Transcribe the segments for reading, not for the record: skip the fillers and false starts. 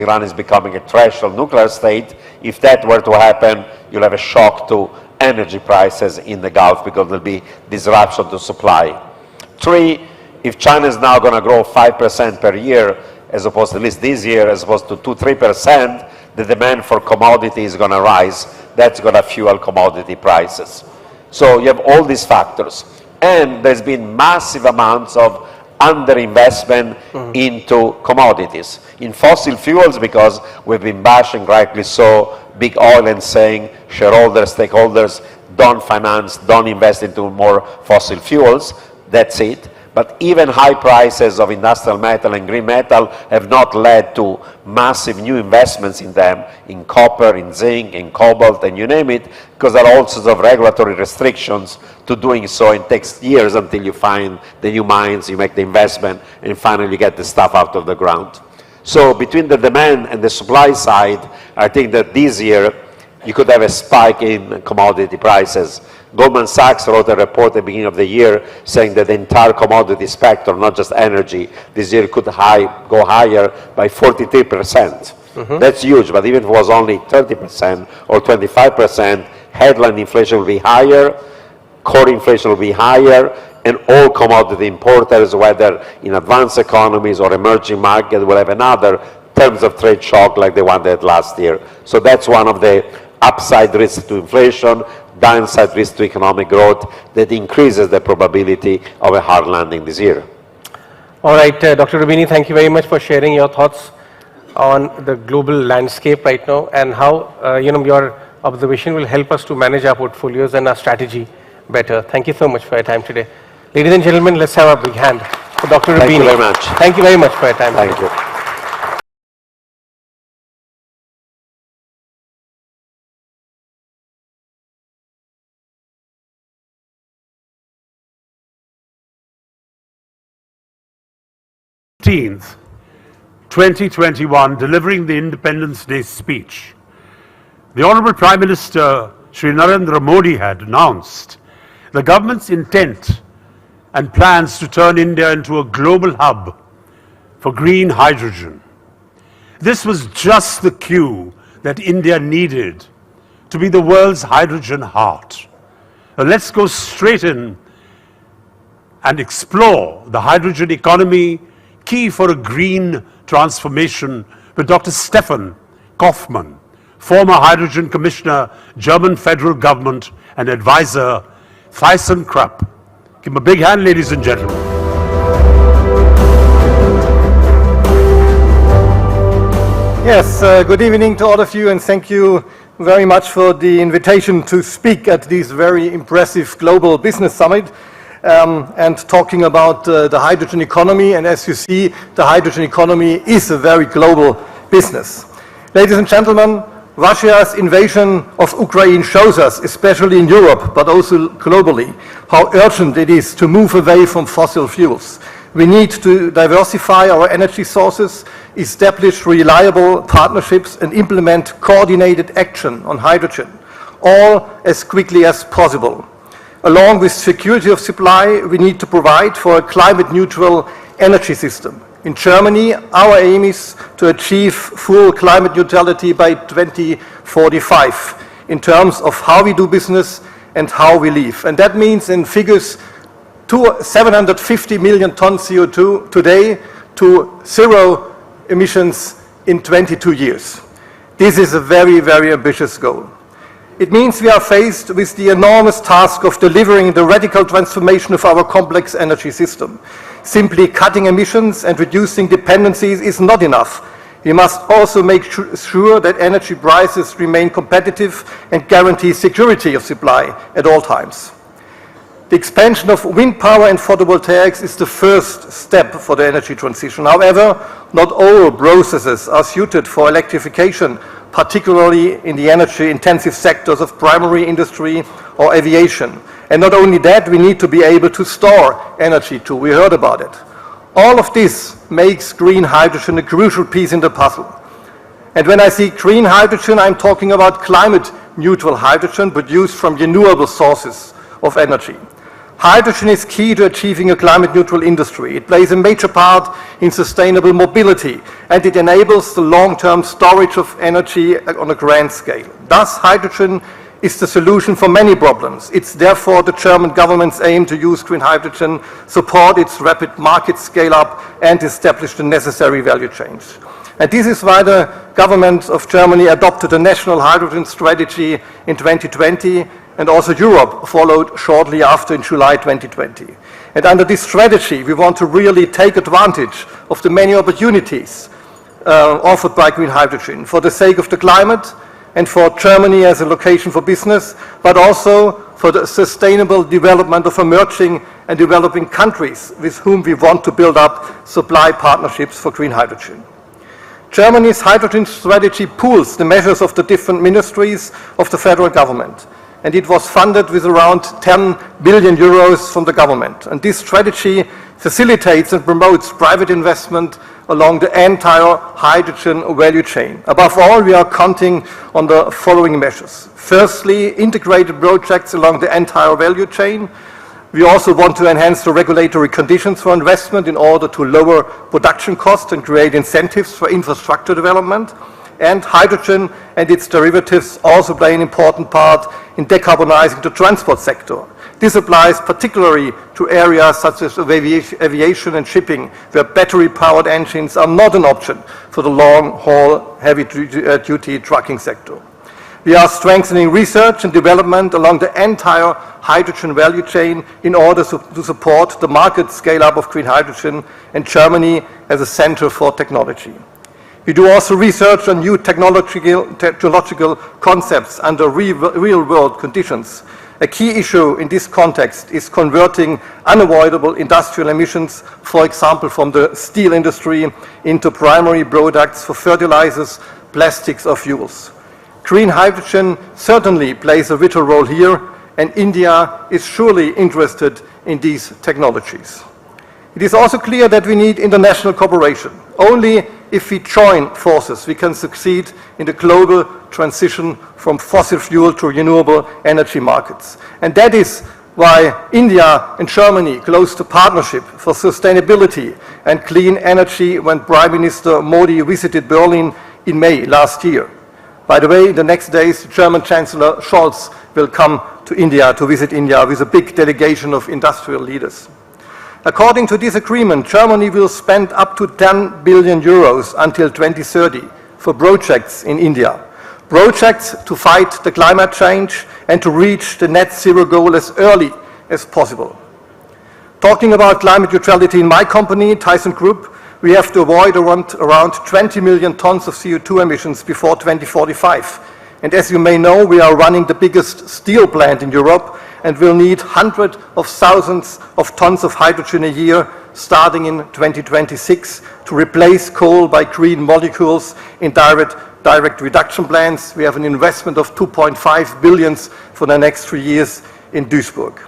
Iran is becoming a threshold nuclear state. If that were to happen, you'll have a shock to energy prices in the Gulf because there'll be disruption to supply. 3, if China is now going to grow 5% per year, as opposed to at least this year, as opposed to 2-3%, the demand for commodity is going to rise. That's going to fuel commodity prices. So you have all these factors. And there's been massive amounts of underinvestment into commodities. In fossil fuels, because we've been bashing, rightly so, big oil and saying shareholders, stakeholders, don't finance, don't invest into more fossil fuels. That's it. But even high prices of industrial metal and green metal have not led to massive new investments in them, in copper, in zinc, in cobalt, and you name it, because there are all sorts of regulatory restrictions to doing so. It takes years until you find the new mines, you make the investment, and finally you get the stuff out of the ground. So between the demand and the supply side, I think that this year you could have a spike in commodity prices. Goldman Sachs wrote a report at the beginning of the year saying that the entire commodity spectrum, not just energy, this year could go higher by 43%. That's huge, but even if it was only 30% or 25%, headline inflation will be higher, core inflation will be higher, and all commodity importers, whether in advanced economies or emerging markets, will have another terms of trade shock like the one they had last year. So that's one of the upside risks to inflation, downside risk to economic growth that increases the probability of a hard landing this year. All right, Dr. Rubini, thank you very much for sharing your thoughts on the global landscape right now and how your observation will help us to manage our portfolios and our strategy better. Thank you so much for your time today. Ladies and gentlemen, let's have a big hand for Dr. Rubini. Thank you very much. Thank you very much for your time. Thank you. th, 2021, delivering the Independence Day speech, the Honorable Prime Minister Shri Narendra Modi had announced the government's intent and plans to turn India into a global hub for green hydrogen. This was just the cue that India needed to be the world's hydrogen heart. Let's go straight in and explore the hydrogen economy, key for a green transformation, with Dr. Stefan Kaufmann, former Hydrogen Commissioner, German Federal Government, and advisor, ThyssenKrupp. Give him a big hand, ladies and gentlemen. Yes, good evening to all of you, and thank you very much for the invitation to speak at this very impressive global business summit. And talking about the hydrogen economy, and as you see, the hydrogen economy is a very global business. Ladies and gentlemen, Russia's invasion of Ukraine shows us, especially in Europe, but also globally, how urgent it is to move away from fossil fuels. We need to diversify our energy sources, establish reliable partnerships, and implement coordinated action on hydrogen, all as quickly as possible. Along with security of supply, we need to provide for a climate-neutral energy system. In Germany, our aim is to achieve full climate neutrality by 2045 in terms of how we do business and how we live. And that means in figures 750 million tons CO2 today to zero emissions in 22 years. This is a very, very ambitious goal. It means we are faced with the enormous task of delivering the radical transformation of our complex energy system. Simply cutting emissions and reducing dependencies is not enough. We must also make sure that energy prices remain competitive and guarantee security of supply at all times. The expansion of wind power and photovoltaics is the first step for the energy transition. However, not all processes are suited for electrification, particularly in the energy-intensive sectors of primary industry or aviation. And not only that, we need to be able to store energy too. We heard about it. All of this makes green hydrogen a crucial piece in the puzzle. And when I say green hydrogen, I'm talking about climate-neutral hydrogen produced from renewable sources of energy. Hydrogen is key to achieving a climate-neutral industry. It plays a major part in sustainable mobility, and it enables the long-term storage of energy on a grand scale. Thus, hydrogen is the solution for many problems. It's therefore the German government's aim to use green hydrogen, support its rapid market scale-up, and establish the necessary value chains. And this is why the government of Germany adopted a national hydrogen strategy in 2020, and also Europe followed shortly after in July 2020. And under this strategy, we want to really take advantage of the many opportunities offered by green hydrogen for the sake of the climate and for Germany as a location for business, but also for the sustainable development of emerging and developing countries with whom we want to build up supply partnerships for green hydrogen. Germany's hydrogen strategy pools the measures of the different ministries of the federal government, and it was funded with around 10 billion euros from the government. And this strategy facilitates and promotes private investment along the entire hydrogen value chain. Above all, we are counting on the following measures. Firstly, integrated projects along the entire value chain. We also want to enhance the regulatory conditions for investment in order to lower production costs and create incentives for infrastructure development. And hydrogen and its derivatives also play an important part in decarbonizing the transport sector. This applies particularly to areas such as aviation and shipping, where battery-powered engines are not an option for the long-haul, heavy-duty trucking sector. We are strengthening research and development along the entire hydrogen value chain in order to support the market scale-up of green hydrogen, and Germany as a center for technology. We do also research on new technological concepts under real-world conditions. A key issue in this context is converting unavoidable industrial emissions, for example from the steel industry, into primary products for fertilizers, plastics or fuels. Green hydrogen certainly plays a vital role here, and India is surely interested in these technologies. It is also clear that we need international cooperation. Only if we join forces, we can succeed in the global transition from fossil fuel to renewable energy markets. And that is why India and Germany closed a partnership for sustainability and clean energy when Prime Minister Modi visited Berlin in May last year. By the way, in the next days, German Chancellor Scholz will come to India to visit India with a big delegation of industrial leaders. According to this agreement, Germany will spend up to 10 billion euros until 2030 for projects in India. Projects to fight the climate change and to reach the net zero goal as early as possible. Talking about climate neutrality in my company, ThyssenKrupp, we have to avoid around 20 million tons of CO2 emissions before 2045. And as you may know, we are running the biggest steel plant in Europe and will need hundreds of thousands of tons of hydrogen a year starting in 2026 to replace coal by green molecules in direct reduction plants. We have an investment of 2.5 billion for the next 3 years in Duisburg.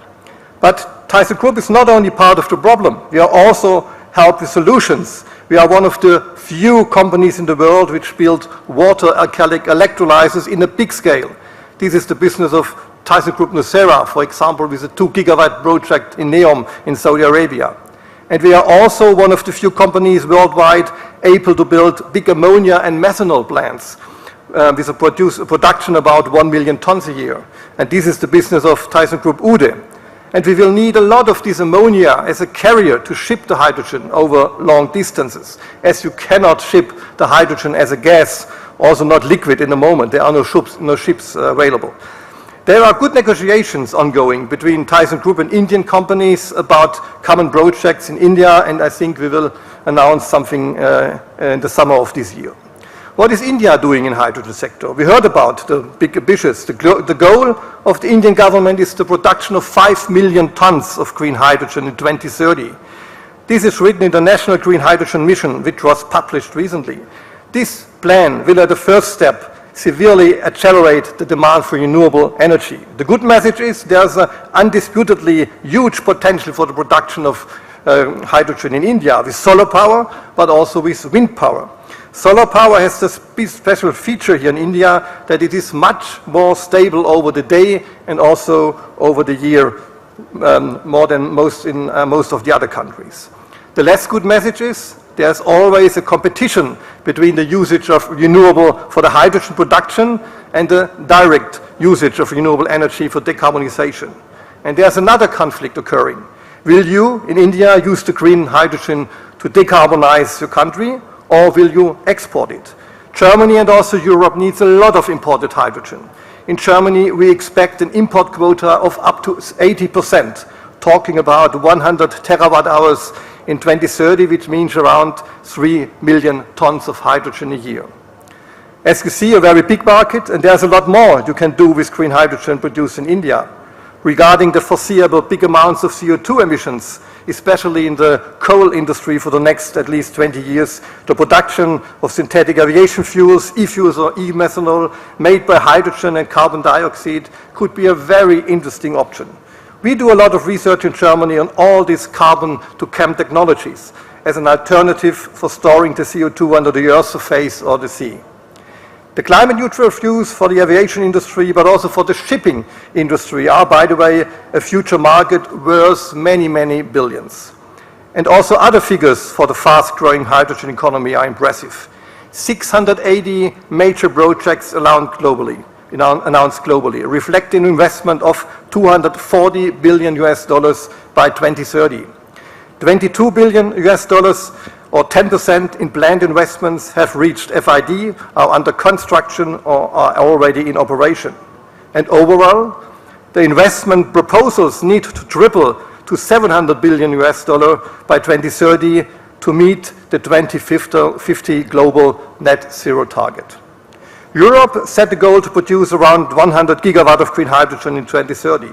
But ThyssenKrupp is not only part of the problem, we are also help with solutions. We are one of the few companies in the world which build water alkalic electrolyzers in a big scale. This is the business of ThyssenKrupp Nucera, for example, with a 2 gigawatt project in Neom in Saudi Arabia. And we are also one of the few companies worldwide able to build big ammonia and methanol plants with a production about 1 million tons a year. And this is the business of ThyssenKrupp Uhde. And we will need a lot of this ammonia as a carrier to ship the hydrogen over long distances, as you cannot ship the hydrogen as a gas, also not liquid in the moment. There are no ships available. There are good negotiations ongoing between ThyssenKrupp and Indian companies about common projects in India, and I think we will announce something in the summer of this year. What is India doing in the hydrogen sector? We heard about the big ambitions. The goal of the Indian government is the production of 5 million tons of green hydrogen in 2030. This is written in the National Green Hydrogen Mission, which was published recently. This plan will, at the first step, severely accelerate the demand for renewable energy. The good message is there's an undisputedly huge potential for the production of hydrogen in India with solar power, but also with wind power. Solar power has the special feature here in India that it is much more stable over the day and also over the year more than most in most of the other countries. The less good message is there's always a competition between the usage of renewable for the hydrogen production and the direct usage of renewable energy for decarbonization. And there's another conflict occurring. Will you, in India, use the green hydrogen to decarbonize your country, or will you export it? Germany and also Europe needs a lot of imported hydrogen. In Germany, we expect an import quota of up to 80%, talking about 100 terawatt hours in 2030, which means around 3 million tons of hydrogen a year. As you see, a very big market, and there's a lot more you can do with green hydrogen produced in India. Regarding the foreseeable big amounts of CO2 emissions, especially in the coal industry for the next at least 20 years, the production of synthetic aviation fuels, e-fuels or e-methanol made by hydrogen and carbon dioxide could be a very interesting option. We do a lot of research in Germany on all these carbon-to-chem technologies as an alternative for storing the CO2 under the Earth's surface or the sea. The climate neutral fuels for the aviation industry, but also for the shipping industry, are, by the way, a future market worth many, many billions. And also other figures for the fast-growing hydrogen economy are impressive. 680 major projects announced globally, reflecting investment of $240 billion by 2030. $22 billion or 10% in planned investments have reached FID, are under construction or are already in operation. And overall, the investment proposals need to triple to $700 billion by 2030 to meet the 2050 global net zero target. Europe set the goal to produce around 100 gigawatt of green hydrogen in 2030.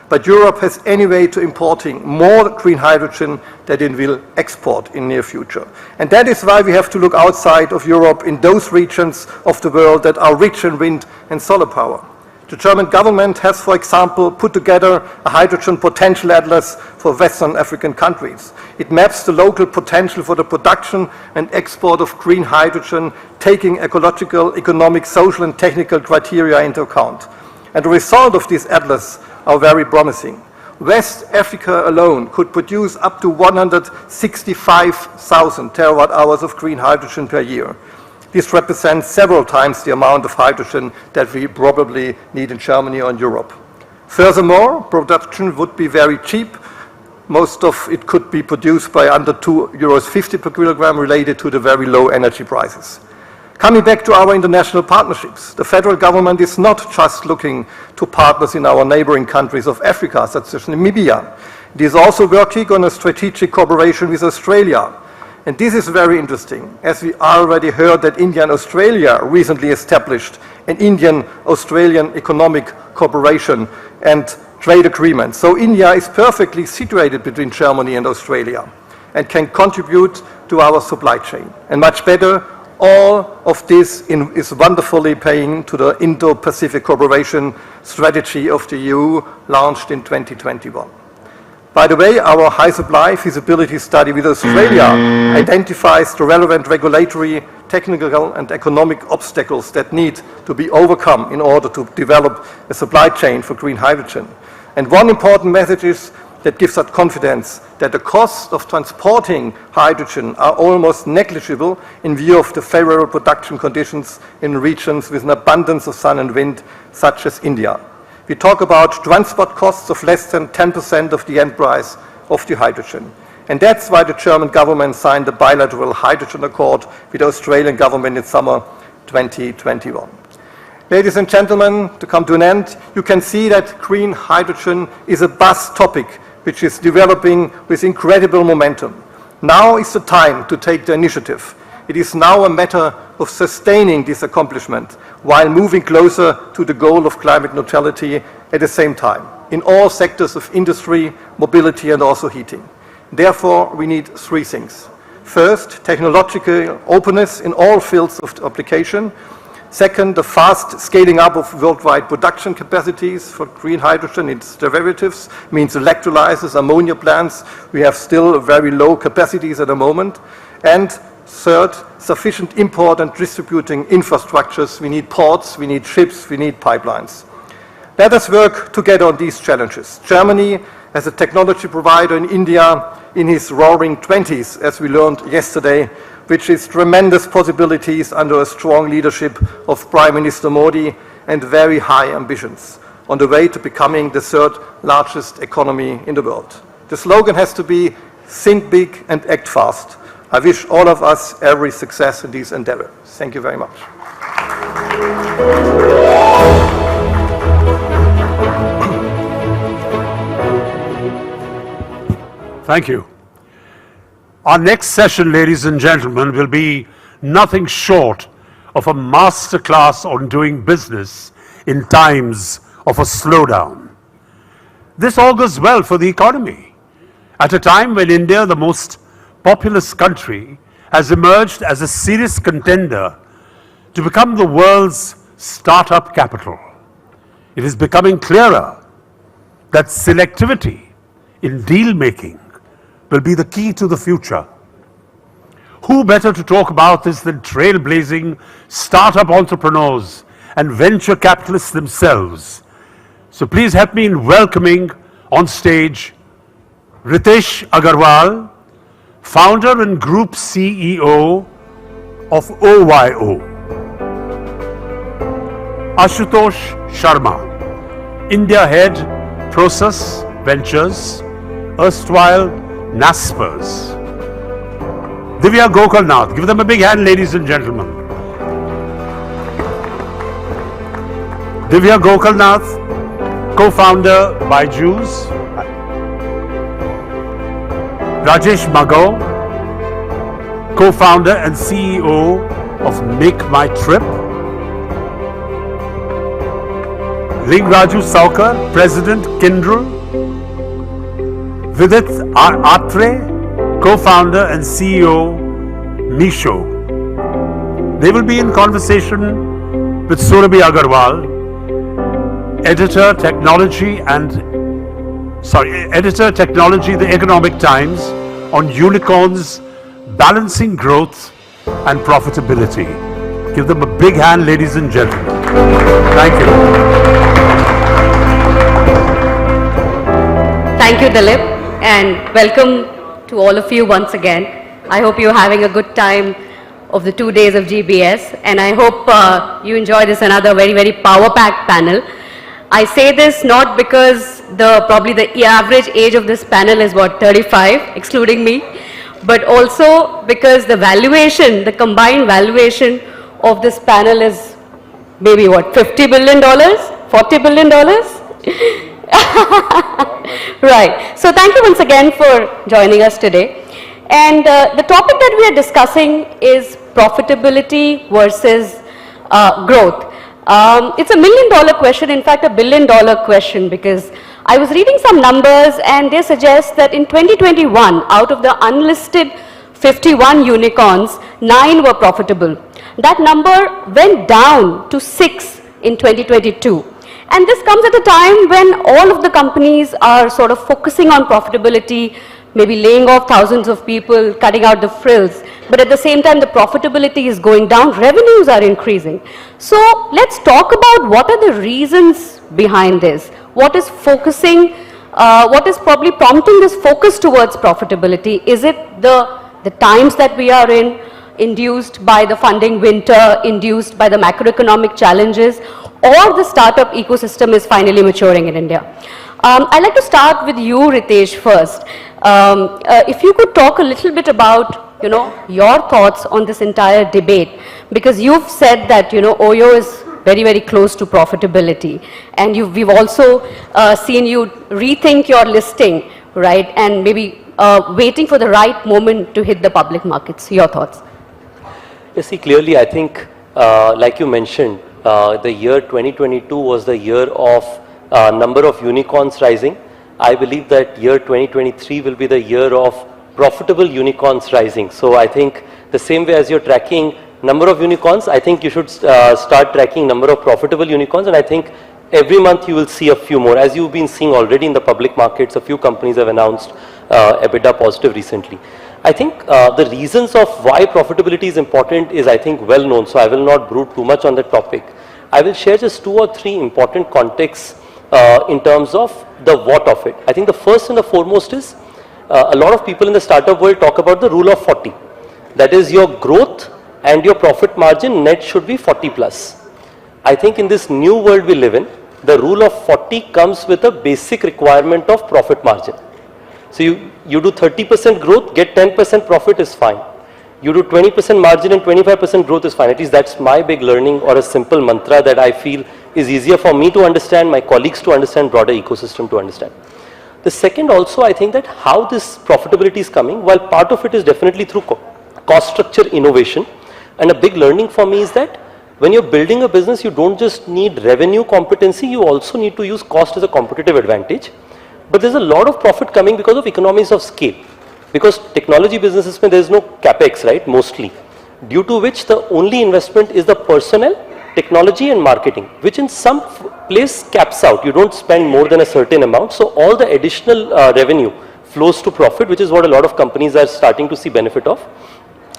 But Europe has anyway to importing more green hydrogen than it will export in near future. And that is why we have to look outside of Europe in those regions of the world that are rich in wind and solar power. The German government has, for example, put together a hydrogen potential atlas for Western African countries. It maps the local potential for the production and export of green hydrogen, taking ecological, economic, social and technical criteria into account. And the result of this atlas are very promising. West Africa alone could produce up to 165,000 terawatt hours of green hydrogen per year. This represents several times the amount of hydrogen that we probably need in Germany or in Europe. Furthermore, production would be very cheap. Most of it could be produced by under €2.50 per kilogram, related to the very low energy prices. Coming back to our international partnerships, the federal government is not just looking to partners in our neighboring countries of Africa, such as Namibia. It is also working on a strategic cooperation with Australia. And this is very interesting, as we already heard that India and Australia recently established an Indian-Australian economic cooperation and trade agreement. So India is perfectly situated between Germany and Australia and can contribute to our supply chain. And much better, all of this is wonderfully paying to the Indo-Pacific Cooperation Strategy of the EU, launched in 2021. By the way, our high supply feasibility study with Australia identifies the relevant regulatory, technical and economic obstacles that need to be overcome in order to develop a supply chain for green hydrogen. And one important message is that gives us confidence that the cost of transporting hydrogen are almost negligible in view of the favorable production conditions in regions with an abundance of sun and wind, such as India. We talk about transport costs of less than 10% of the end price of the hydrogen. And that's why the German government signed the bilateral hydrogen accord with the Australian government in summer 2021. Ladies and gentlemen, to come to an end, you can see that green hydrogen is a buzz topic which is developing with incredible momentum. Now is the time to take the initiative. It is now a matter of sustaining this accomplishment while moving closer to the goal of climate neutrality at the same time, in all sectors of industry, mobility and also heating. Therefore, we need three things. First, technological openness in all fields of application. Second, the fast scaling up of worldwide production capacities for green hydrogen, its derivatives, means electrolyzers, ammonia plants. We have still very low capacities at the moment. And third, sufficient import and distributing infrastructures. We need ports, we need ships, we need pipelines. Let us work together on these challenges. Germany, as a technology provider in India, in his roaring 20s, as we learned yesterday, which is tremendous possibilities under a strong leadership of Prime Minister Modi and very high ambitions on the way to becoming the third largest economy in the world. The slogan has to be, think big and act fast. I wish all of us every success in this endeavor. Thank you very much. Thank you. Our next session, ladies and gentlemen, will be nothing short of a masterclass on doing business in times of a slowdown. This augurs well for the economy. At a time when India, the most populous country, has emerged as a serious contender to become the world's startup capital, it is becoming clearer that selectivity in deal making will be the key to the future. Who better to talk about this than trailblazing startup entrepreneurs and venture capitalists themselves? So please help me in welcoming on stage Ritesh Agarwal, founder and group CEO of OYO. Ashutosh Sharma, India Head, Process Ventures, erstwhile Naspers. Divya Gokalnath, give them a big hand, ladies and gentlemen. Divya Gokalnath, co-founder Byju's. Rajesh Magao, co-founder and CEO of Make My Trip. Lingraju Saukar, President Kindle. Vidit Atre, co-founder and CEO Meesho. They will be in conversation with Surabhi Agarwal, editor technology, The Economic Times, on unicorns balancing growth and profitability. Give them a big hand, ladies and gentlemen. Thank you. Thank you, D.Litt, and welcome to all of you once again. I hope you're having a good time of the 2 days of GBS, and I hope you enjoy this another very, very power-packed panel. I say this not because probably the average age of this panel is what, 35, excluding me, but also because the valuation, the combined valuation of this panel is maybe what, $50 billion, $40 billion? Right. So thank you once again for joining us today. And the topic that we are discussing is profitability versus growth. It's $1 million question, in fact, $1 billion question, because I was reading some numbers and they suggest that in 2021, out of the unlisted 51 unicorns, 9 were profitable. That number went down to 6 in 2022. And this comes at a time when all of the companies are sort of focusing on profitability, maybe laying off thousands of people, cutting out the frills. But at the same time, the profitability is going down, revenues are increasing. So let's talk about what are the reasons behind this. What is focusing, what is probably prompting this focus towards profitability? Is it the times that we are in, induced by the funding winter, induced by the macroeconomic challenges, or the startup ecosystem is finally maturing in India? I'd like to start with you, Ritesh, first. If you could talk a little bit about, your thoughts on this entire debate, because you've said that, OYO is very, very close to profitability, and we've also seen you rethink your listing, right, and maybe waiting for the right moment to hit the public markets. Your thoughts? You see, clearly, I think, like you mentioned, the year 2022 was the year of number of unicorns rising. I believe that year 2023 will be the year of profitable unicorns rising. So I think the same way as you're tracking number of unicorns, I think you should start tracking number of profitable unicorns, and I think every month you will see a few more. As you've been seeing already in the public markets, a few companies have announced EBITDA positive recently. I think the reasons of why profitability is important is, I think, well known, so I will not brood too much on the topic. I will share just 2 or 3 important contexts in terms of the what of it. I think the first and the foremost is a lot of people in the startup world talk about the rule of 40. That is, your growth and your profit margin net should be 40 plus. I think in this new world we live in, the rule of 40 comes with a basic requirement of profit margin. So you do 30% growth, get 10% profit is fine. You do 20% margin and 25% growth is fine. At least that's my big learning, or a simple mantra that I feel is easier for me to understand, my colleagues to understand, broader ecosystem to understand. The second also, I think that how this profitability is coming, while part of it is definitely through cost structure innovation, and a big learning for me is that when you're building a business, you don't just need revenue competency, you also need to use cost as a competitive advantage. But there's a lot of profit coming because of economies of scale. Because technology businesses, there is no capex, right, mostly. Due to which the only investment is the personnel, technology and marketing, which in some place caps out. You don't spend more than a certain amount. So all the additional revenue flows to profit, which is what a lot of companies are starting to see benefit of.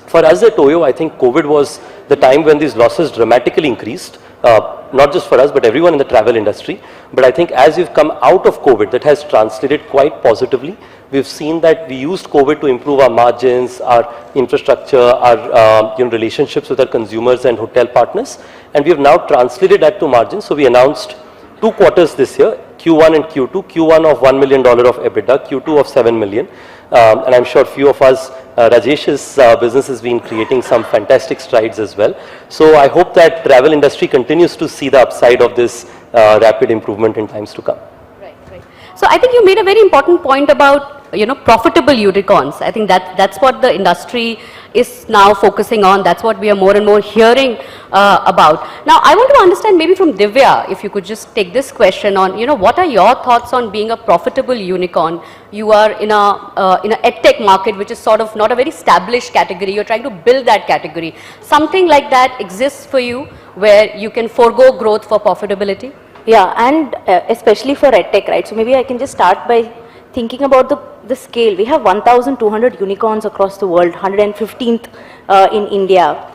For us at Toyo, I think COVID was the time when these losses dramatically increased, not just for us, but everyone in the travel industry. But I think as we've come out of COVID, that has translated quite positively. We've seen that we used COVID to improve our margins, our infrastructure, our relationships with our consumers and hotel partners. And we have now translated that to margins. So we announced 2 quarters this year, Q1 and Q2, Q1 of $1 million of EBITDA, Q2 of 7 million. And I'm sure few of us, Rajesh's business has been creating some fantastic strides as well. So I hope that travel industry continues to see the upside of this rapid improvement in times to come. Right, right. So I think you made a very important point about, profitable unicorns. I think that's what the industry is now focusing on. That's what we are more and more hearing about. Now, I want to understand maybe from Divya, if you could just take this question on, what are your thoughts on being a profitable unicorn? You are in a edtech market, which is sort of not a very established category. You're trying to build that category. Something like that exists for you where you can forego growth for profitability? Yeah, and especially for edtech, right? So maybe I can just start by thinking about the scale. We have 1,200 unicorns across the world, 115th in India.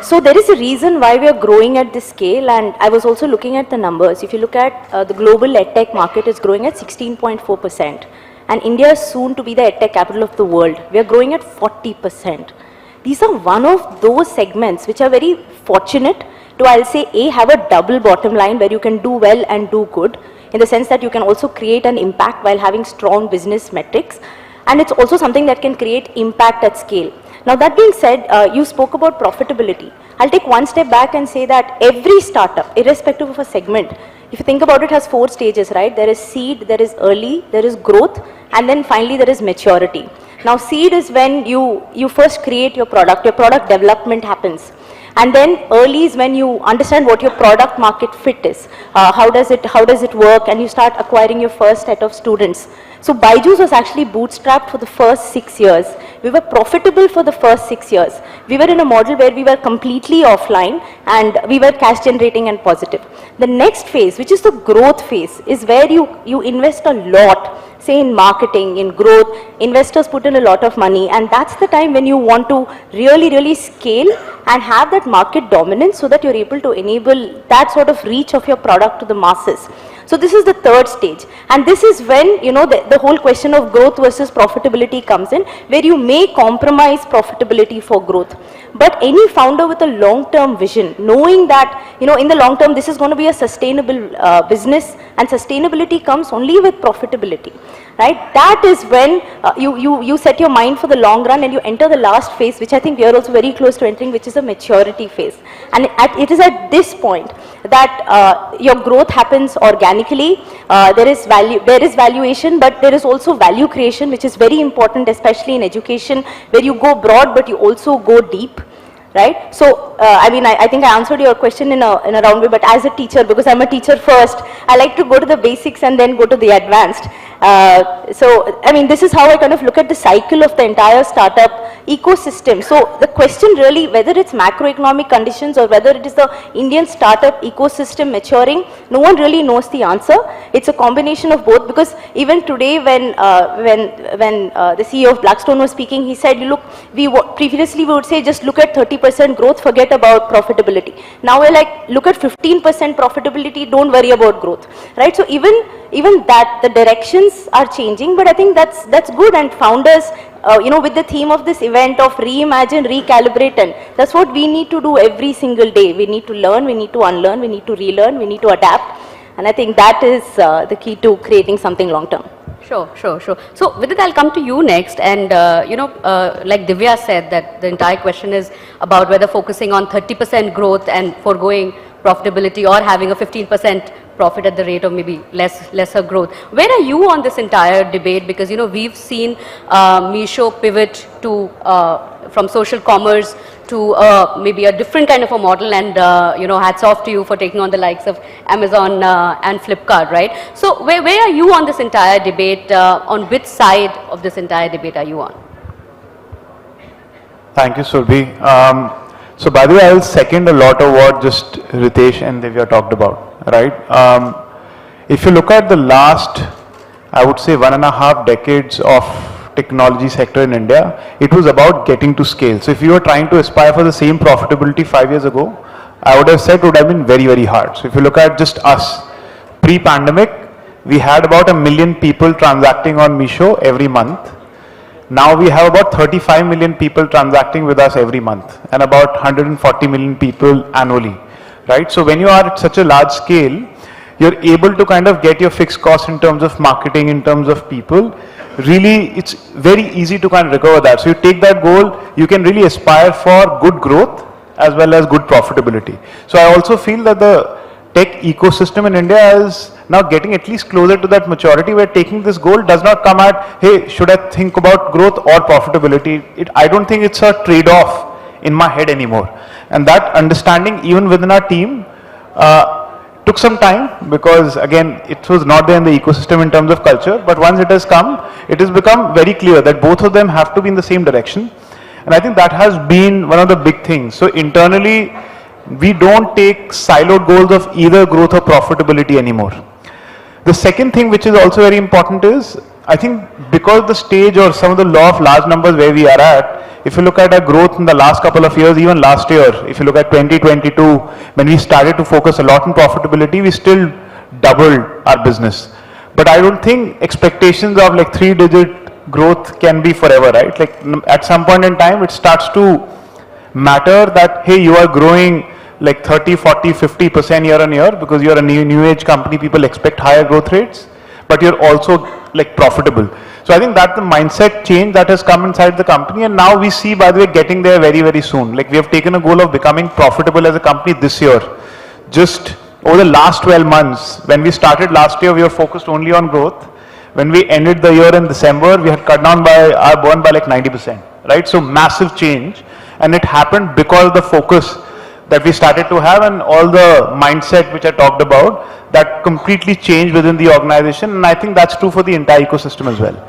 So there is a reason why we are growing at this scale, and I was also looking at the numbers. If you look at the global edtech market is growing at 16.4%, and India is soon to be the edtech capital of the world. We are growing at 40%. These are one of those segments which are very fortunate to, I'll say, have a double bottom line where you can do well and do good, in the sense that you can also create an impact while having strong business metrics, and it's also something that can create impact at scale. Now that being said, you spoke about profitability. I'll take one step back and say that every startup, irrespective of a segment, if you think about it, has 4 stages, right? There is seed, there is early, there is growth, and then finally there is maturity. Now seed is when you first create your product development happens. And then early is when you understand what your product market fit is. How does it work, and you start acquiring your first set of students. So Byju's was actually bootstrapped for the first 6 years. We were profitable for the first 6 years. We were in a model where we were completely offline and we were cash generating and positive. The next phase, which is the growth phase, is where you invest a lot, say in marketing, in growth. Investors put in a lot of money, and that's the time when you want to really scale and have that market dominance so that you're able to enable that sort of reach of your product to the masses. So this is the third stage, and this is when the whole question of growth versus profitability comes in, where you may compromise profitability for growth. But any founder with a long-term vision, knowing that in the long term this is going to be a sustainable business, and sustainability comes only with profitability, right? That is when you set your mind for the long run and you enter the last phase, which I think we are also very close to entering, which is a maturity phase. And it is at this point that your growth happens organically. There is valuation, but there is also value creation, which is very important, especially in education, where you go broad but you also go deep. Right? So, I think I answered your question in a round way, but as a teacher, because I'm a teacher first, I like to go to the basics and then go to the advanced. So, I mean, this is how I kind of look at the cycle of the entire startup ecosystem. So, the question really, whether it's macroeconomic conditions or whether it is the Indian startup ecosystem maturing, no one really knows the answer. It's a combination of both, because even today when the CEO of Blackstone was speaking, he said, look, previously we would say just look at 30% growth, forget about profitability. Now we're like, look at 15% profitability, don't worry about growth, right? So even that, the directions are changing, but I think that's good, and founders, you know, with the theme of this event of reimagine, recalibrate, and that's what we need to do every single day. We need to learn, we need to unlearn, we need to relearn, we need to adapt, and I think that is the key to creating something long term. Sure. So, Vidit, I'll come to you next, and you know, like Divya said, that the entire question is about whether focusing on 30% growth and foregoing profitability, or having a 15% profit at the rate of maybe lesser growth. Where are you on this entire debate? Because, you know, we've seen Meesho pivot to from social commerce to maybe a different kind of a model, and you know, hats off to you for taking on the likes of Amazon and Flipkart, right? So where are you on this entire debate? On which side of this entire debate are you on? Thank you, Surbhi. So by the way, I will second a lot of what just Ritesh and Divya talked about, right? If you look at the last, I would say 1.5 decades of technology sector in India, it was about getting to scale. So if you were trying to aspire for the same profitability 5 years ago, I would have said it would have been very, very hard. So if you look at just us, pre-pandemic, we had about 1 million people transacting on Meesho every month. Now we have about 35 million people transacting with us every month, and about 140 million people annually, right? So when you are at such a large scale, you're able to kind of get your fixed costs in terms of marketing, in terms of people. Really, it's very easy to kind of recover that. So you take that goal, you can really aspire for good growth as well as good profitability. So I also feel that the tech ecosystem in India is now getting at least closer to that maturity, where taking this goal does not come at, hey, should I think about growth or profitability? I don't think it's a trade-off in my head anymore. And that understanding, even within our team, took some time, because again, it was not there in the ecosystem in terms of culture, but once it has come, it has become very clear that both of them have to be in the same direction. And I think that has been one of the big things. So internally, we don't take siloed goals of either growth or profitability anymore. The second thing which is also very important is, I think because the stage or some of the law of large numbers where we are at, if you look at our growth in the last couple of years, even last year, if you look at 2022, when we started to focus a lot on profitability, we still doubled our business. But I don't think expectations of like 3-digit growth can be forever, right? Like at some point in time, it starts to matter that, hey, you are growing like 30, 40, 50% year on year, because you're a new age company, people expect higher growth rates, but you're also like profitable. So I think that the mindset change that has come inside the company, and now we see, by the way, getting there very, very soon. Like we have taken a goal of becoming profitable as a company this year. Just over the last 12 months, when we started last year, we were focused only on growth. When we ended the year in December, we had cut down by our burn by like 90%, right? So massive change, and it happened because of the focus that we started to have, and all the mindset which I talked about, that completely changed within the organization, and I think that's true for the entire ecosystem as well.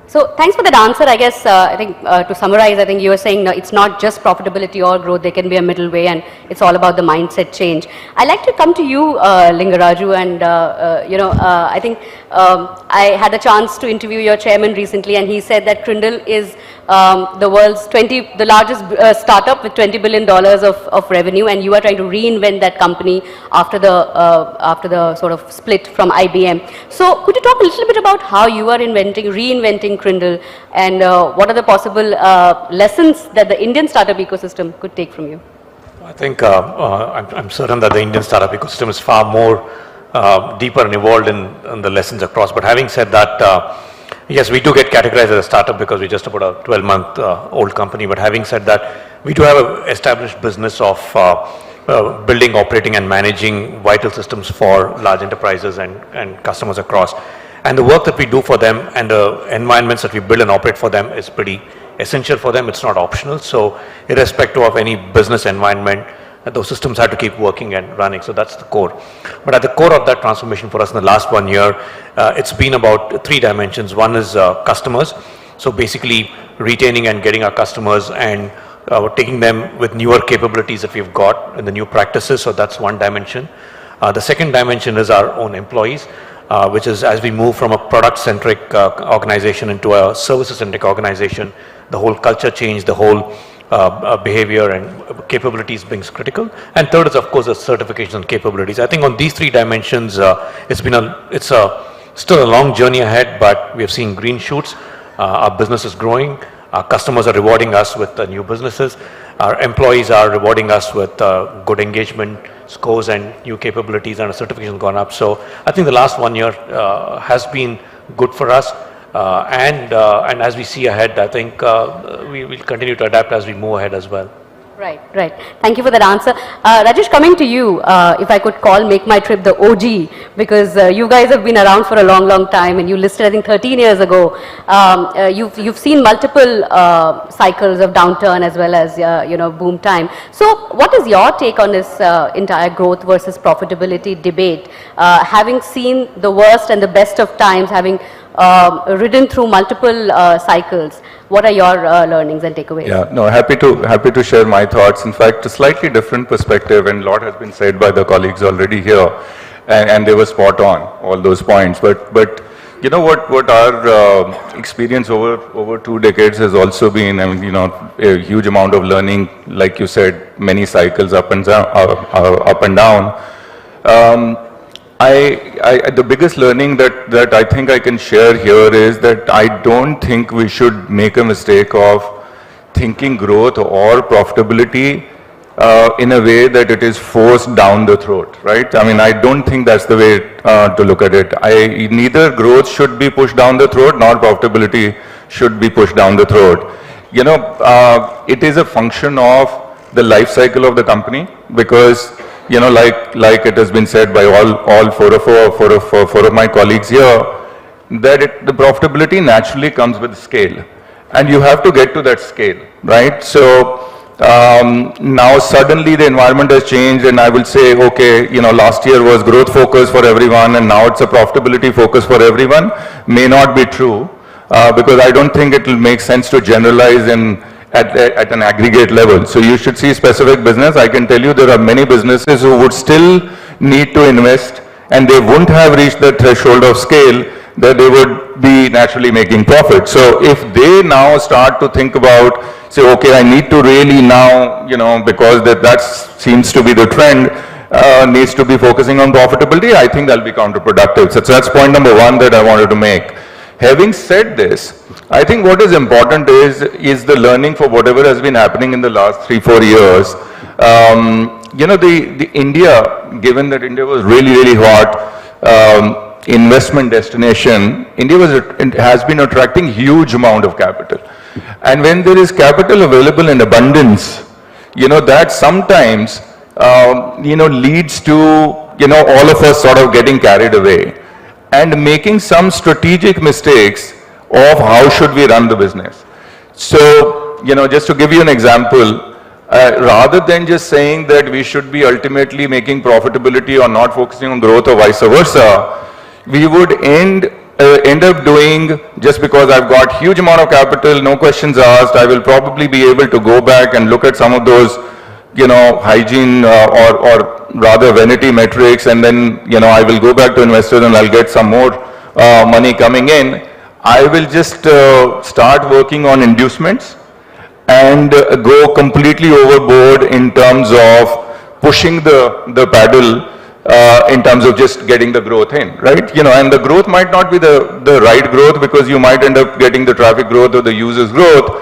So thanks for that answer. I guess, I think to summarize, I think you were saying it's not just profitability or growth, there can be a middle way, and it's all about the mindset change. I'd like to come to you, Lingaraju, and you know, I think I had a chance to interview your chairman recently, and he said that Crindle is the world's the largest startup with $20 billion of revenue, and you are trying to reinvent that company after the sort of split from IBM. So could you talk a little bit about how you are reinventing Crindle, and what are the possible lessons that the Indian startup ecosystem could take from you? I think I'm certain that the Indian startup ecosystem is far more deeper and evolved in the lessons across. But having said that, yes, we do get categorized as a startup because we're just about a 12-month old company. But having said that, we do have an established business of building, operating, and managing vital systems for large enterprises and customers across. And the work that we do for them and the environments that we build and operate for them is pretty essential for them. It's not optional. So irrespective of any business environment, those systems had to keep working and running. So that's the core. But at the core of that transformation for us in the last 1 year, it's been about 3 dimensions. One is customers. So basically retaining and getting our customers and taking them with newer capabilities that we've got and the new practices. So that's one dimension. The second dimension is our own employees, which is as we move from a product-centric organization into a services-centric organization, the whole culture change, the whole behavior and capabilities being critical. And third is, of course, the certification and capabilities. I think on these 3 dimensions, it's still a long journey ahead, but we have seen green shoots. Our business is growing. Our customers are rewarding us with new businesses. Our employees are rewarding us with good engagement scores and new capabilities, and our certification has gone up. So I think the last 1 year has been good for us. And as we see ahead, I think we will continue to adapt as we move ahead as well. Right, right. Thank you for that answer. Rajesh, coming to you, if I could call Make My Trip the OG, because you guys have been around for a long, long time, and you listed, I think, 13 years ago. You've seen multiple cycles of downturn as well as, boom time. So what is your take on this entire growth versus profitability debate? Having seen the worst and the best of times, having ridden through multiple cycles, what are your learnings and takeaways? Yeah, no, happy to share my thoughts. In fact, a slightly different perspective, and a lot has been said by the colleagues already here, and they were spot on, all those points. But you know what our experience over 2 decades has also been, I mean, a huge amount of learning, like you said, many cycles up and down. The biggest learning that I think I can share here is that I don't think we should make a mistake of thinking growth or profitability in a way that it is forced down the throat, right? I mean, I don't think that's the way to look at it. Neither growth should be pushed down the throat, nor profitability should be pushed down the throat. It is a function of the life cycle of the company, because like it has been said by all four of my colleagues here, that the profitability naturally comes with scale, and you have to get to that scale, right? So now suddenly the environment has changed, and I will say, okay, last year was growth focus for everyone, and now it's a profitability focus for everyone. May not be true, because I don't think it will make sense to generalize at an aggregate level. So you should see specific business. I can tell you there are many businesses who would still need to invest, and they wouldn't have reached the threshold of scale that they would be naturally making profit. So if they now start to think about, say, okay, I need to really now, because that seems to be the trend, needs to be focusing on profitability, I think that'll be counterproductive. So that's point number 1 that I wanted to make. Having said this, I think what is important is the learning for whatever has been happening in the last 3-4 years. The India, given that India was really hot investment destination, India has been attracting huge amount of capital. And when there is capital available in abundance, that sometimes leads to all of us sort of getting carried away and making some strategic mistakes of how should we run the business. So, just to give you an example, rather than just saying that we should be ultimately making profitability or not focusing on growth or vice versa, we would end up doing, just because I've got huge amount of capital, no questions asked, I will probably be able to go back and look at some of those, hygiene or rather vanity metrics, and then, I will go back to investors and I'll get some more money coming in. I will just start working on inducements and go completely overboard in terms of pushing the paddle in terms of just getting the growth in, right? And the growth might not be the right growth, because you might end up getting the traffic growth or the users growth.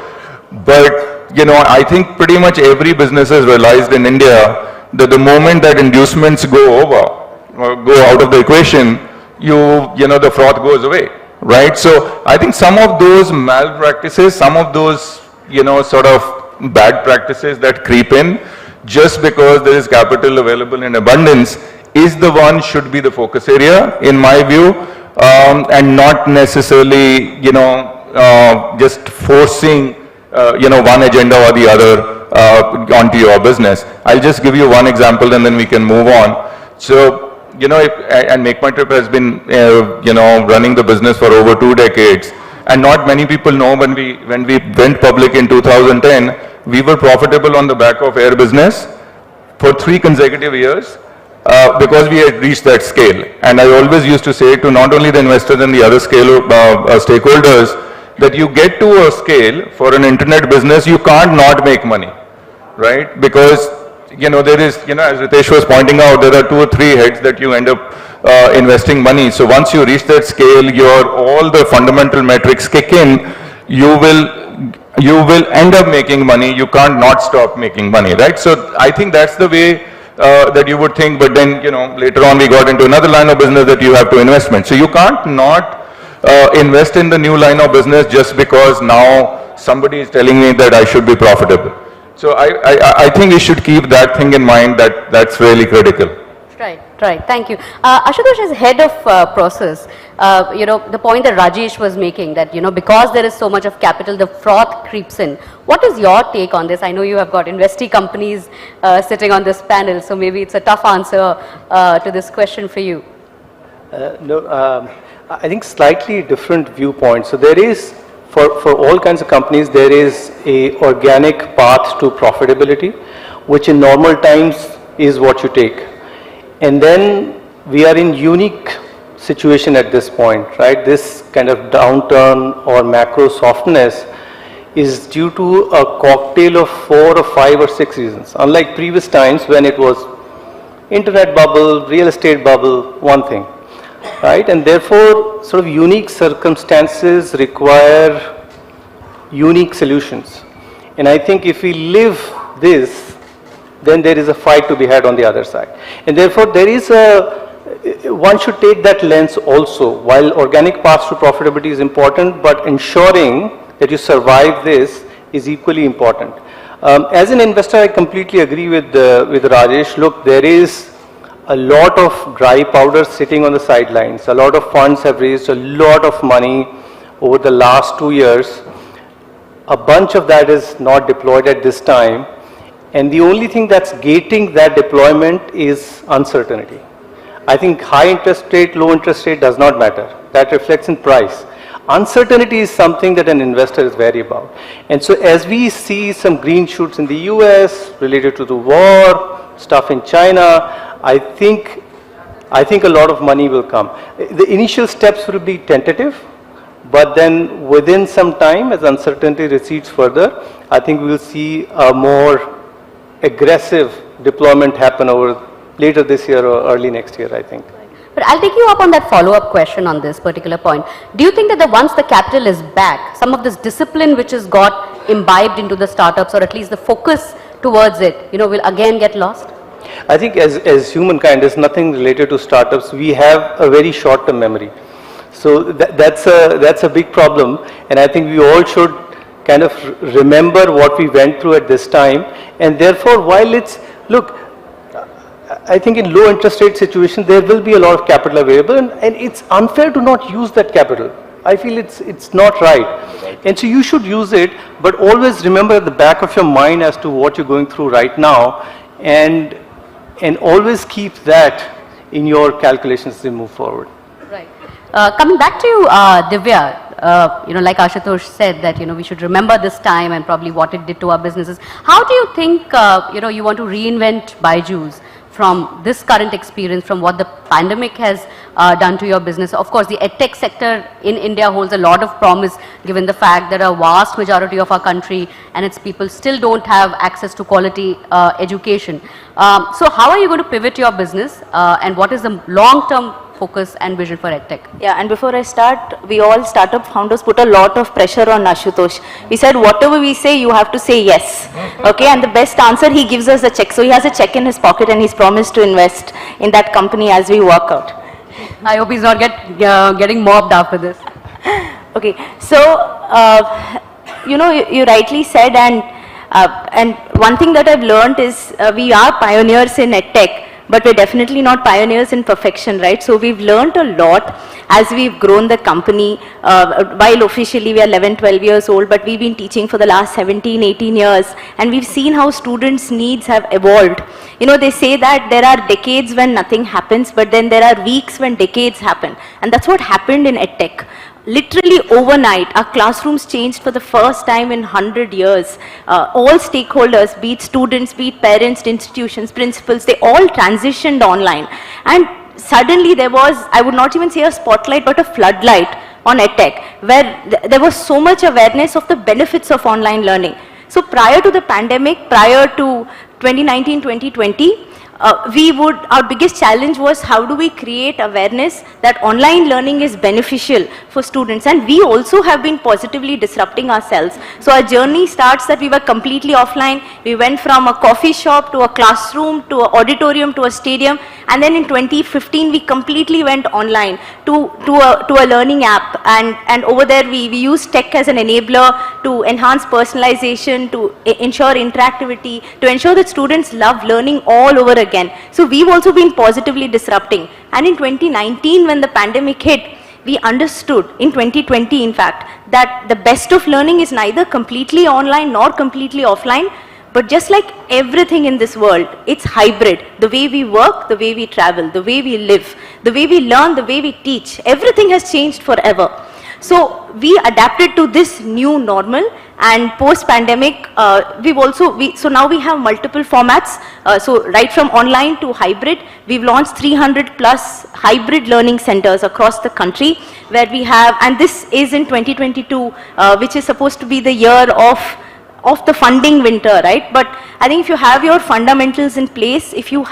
But, I think pretty much every business has realized in India that the moment that inducements go out of the equation, the froth goes away, right? So I think some of those malpractices, some of those, sort of bad practices that creep in just because there is capital available in abundance is the one should be the focus area, in my view, and not necessarily, just forcing, one agenda or the other onto your business. I'll just give you one example and then we can move on. So, you know, and Make My Trip has been, you know, running the business for over 2 decades. And not many people know when we went public in 2010, we were profitable on the back of air business for 3 consecutive years because we had reached that scale. And I always used to say to not only the investors and the other stakeholders that you get to a scale for an internet business, you can't not make money, right? Because you know, there is, you know, as Ritesh was pointing out, there are 2 or 3 heads that you end up investing money. So once you reach that scale, all the fundamental metrics kick in, you will end up making money. You can't not stop making money, right? So I think that's the way that you would think, but then, you know, later on we got into another line of business that you have to investment. So you can't not invest in the new line of business just because now somebody is telling me that I should be profitable. So I think we should keep that thing in mind, that's really critical. Right. Thank you. Ashutosh, as head of process, you know, the point that Rajesh was making that, you know, because there is so much of capital, the froth creeps in. What is your take on this? I know you have got investee companies sitting on this panel, so maybe it's a tough answer to this question for you. I think slightly different viewpoint. So there is, for all kinds of companies, there is a organic path to profitability, which in normal times is what you take. And then we are in unique situation at this point, right? This kind of downturn or macro softness is due to a cocktail of 4 or 5 or 6 reasons. Unlike previous times when it was internet bubble, real estate bubble, one thing. Right, and therefore sort of unique circumstances require unique solutions. And I think if we live this, then there is a fight to be had on the other side. And therefore there is one should take that lens also. While organic paths to profitability is important, but ensuring that you survive this is equally important. As an investor, I completely agree with Rajesh. Look, there is a lot of dry powder sitting on the sidelines. A lot of funds have raised a lot of money over the last 2 years. A bunch of that is not deployed at this time. And the only thing that's gating that deployment is uncertainty. I think high interest rate, low interest rate does not matter. That reflects in price. Uncertainty is something that an investor is wary about. And so as we see some green shoots in the US related to the war, stuff in China, I think a lot of money will come. The initial steps will be tentative, but then within some time, as uncertainty recedes further, I think we will see a more aggressive deployment happen over later this year or early next year, I think. But I'll take you up on that follow-up question on this particular point. Do you think that once the capital is back, some of this discipline which has got imbibed into the startups, or at least the focus towards it, you know, will again get lost? I think as humankind, there's nothing related to startups. We have a very short-term memory. So that's a big problem. And I think we all should kind of remember what we went through at this time. And therefore, while it's, look, I think in low interest rate situations, there will be a lot of capital available. And it's unfair to not use that capital. I feel it's not right. And so you should use it, but always remember at the back of your mind as to what you're going through right now. And always keep that in your calculations as you move forward. Right. Coming back to you, Divya, you know, like Ashutosh said that, you know, we should remember this time and probably what it did to our businesses. How do you think, you know, you want to reinvent Byju's from this current experience, from what the pandemic has done to your business? Of course, the edtech sector in India holds a lot of promise given the fact that a vast majority of our country and its people still don't have access to quality education. So how are you going to pivot your business and what is the long-term focus and vision for edtech? Yeah, and before I start, we all startup founders put a lot of pressure on Ashutosh. We said whatever we say, you have to say yes. Okay, and the best answer, he gives us a check. So he has a check in his pocket and he's promised to invest in that company as we work out. I hope he's not getting mobbed after this. Okay, so you know, you rightly said, and one thing that I've learned is we are pioneers in edtech, but we're definitely not pioneers in perfection, right? So we've learned a lot as we've grown the company. While officially we are 11, 12 years old, but we've been teaching for the last 17, 18 years, and we've seen how students' needs have evolved. You know, they say that there are decades when nothing happens, but then there are weeks when decades happen. And that's what happened in EdTech. Literally overnight, our classrooms changed for the first time in 100 years. All stakeholders, be it students, be it parents, institutions, principals, they all transitioned online. And suddenly there was, I would not even say a spotlight, but a floodlight on EdTech, where there was so much awareness of the benefits of online learning. So prior to the pandemic, prior to 2019, 2020, our biggest challenge was how do we create awareness that online learning is beneficial for students, and we also have been positively disrupting ourselves. So our journey starts that we were completely offline. We went from a coffee shop to a classroom to an auditorium to a stadium, and then in 2015 we completely went online to a learning app, and over there we use tech as an enabler to enhance personalization, to ensure interactivity, to ensure that students love learning all over again. So we've also been positively disrupting. And in 2019, when the pandemic hit, we understood, in 2020 in fact, that the best of learning is neither completely online nor completely offline, but just like everything in this world, it's hybrid. The way we work, the way we travel, the way we live, the way we learn, the way we teach, everything has changed forever. So we adapted to this new normal, and post-pandemic, so now we have multiple formats. So right from online to hybrid, we've launched 300 plus hybrid learning centers across the country, where we have, and this is in 2022, which is supposed to be the year of the funding winter, right? But I think if you have your fundamentals in place, if you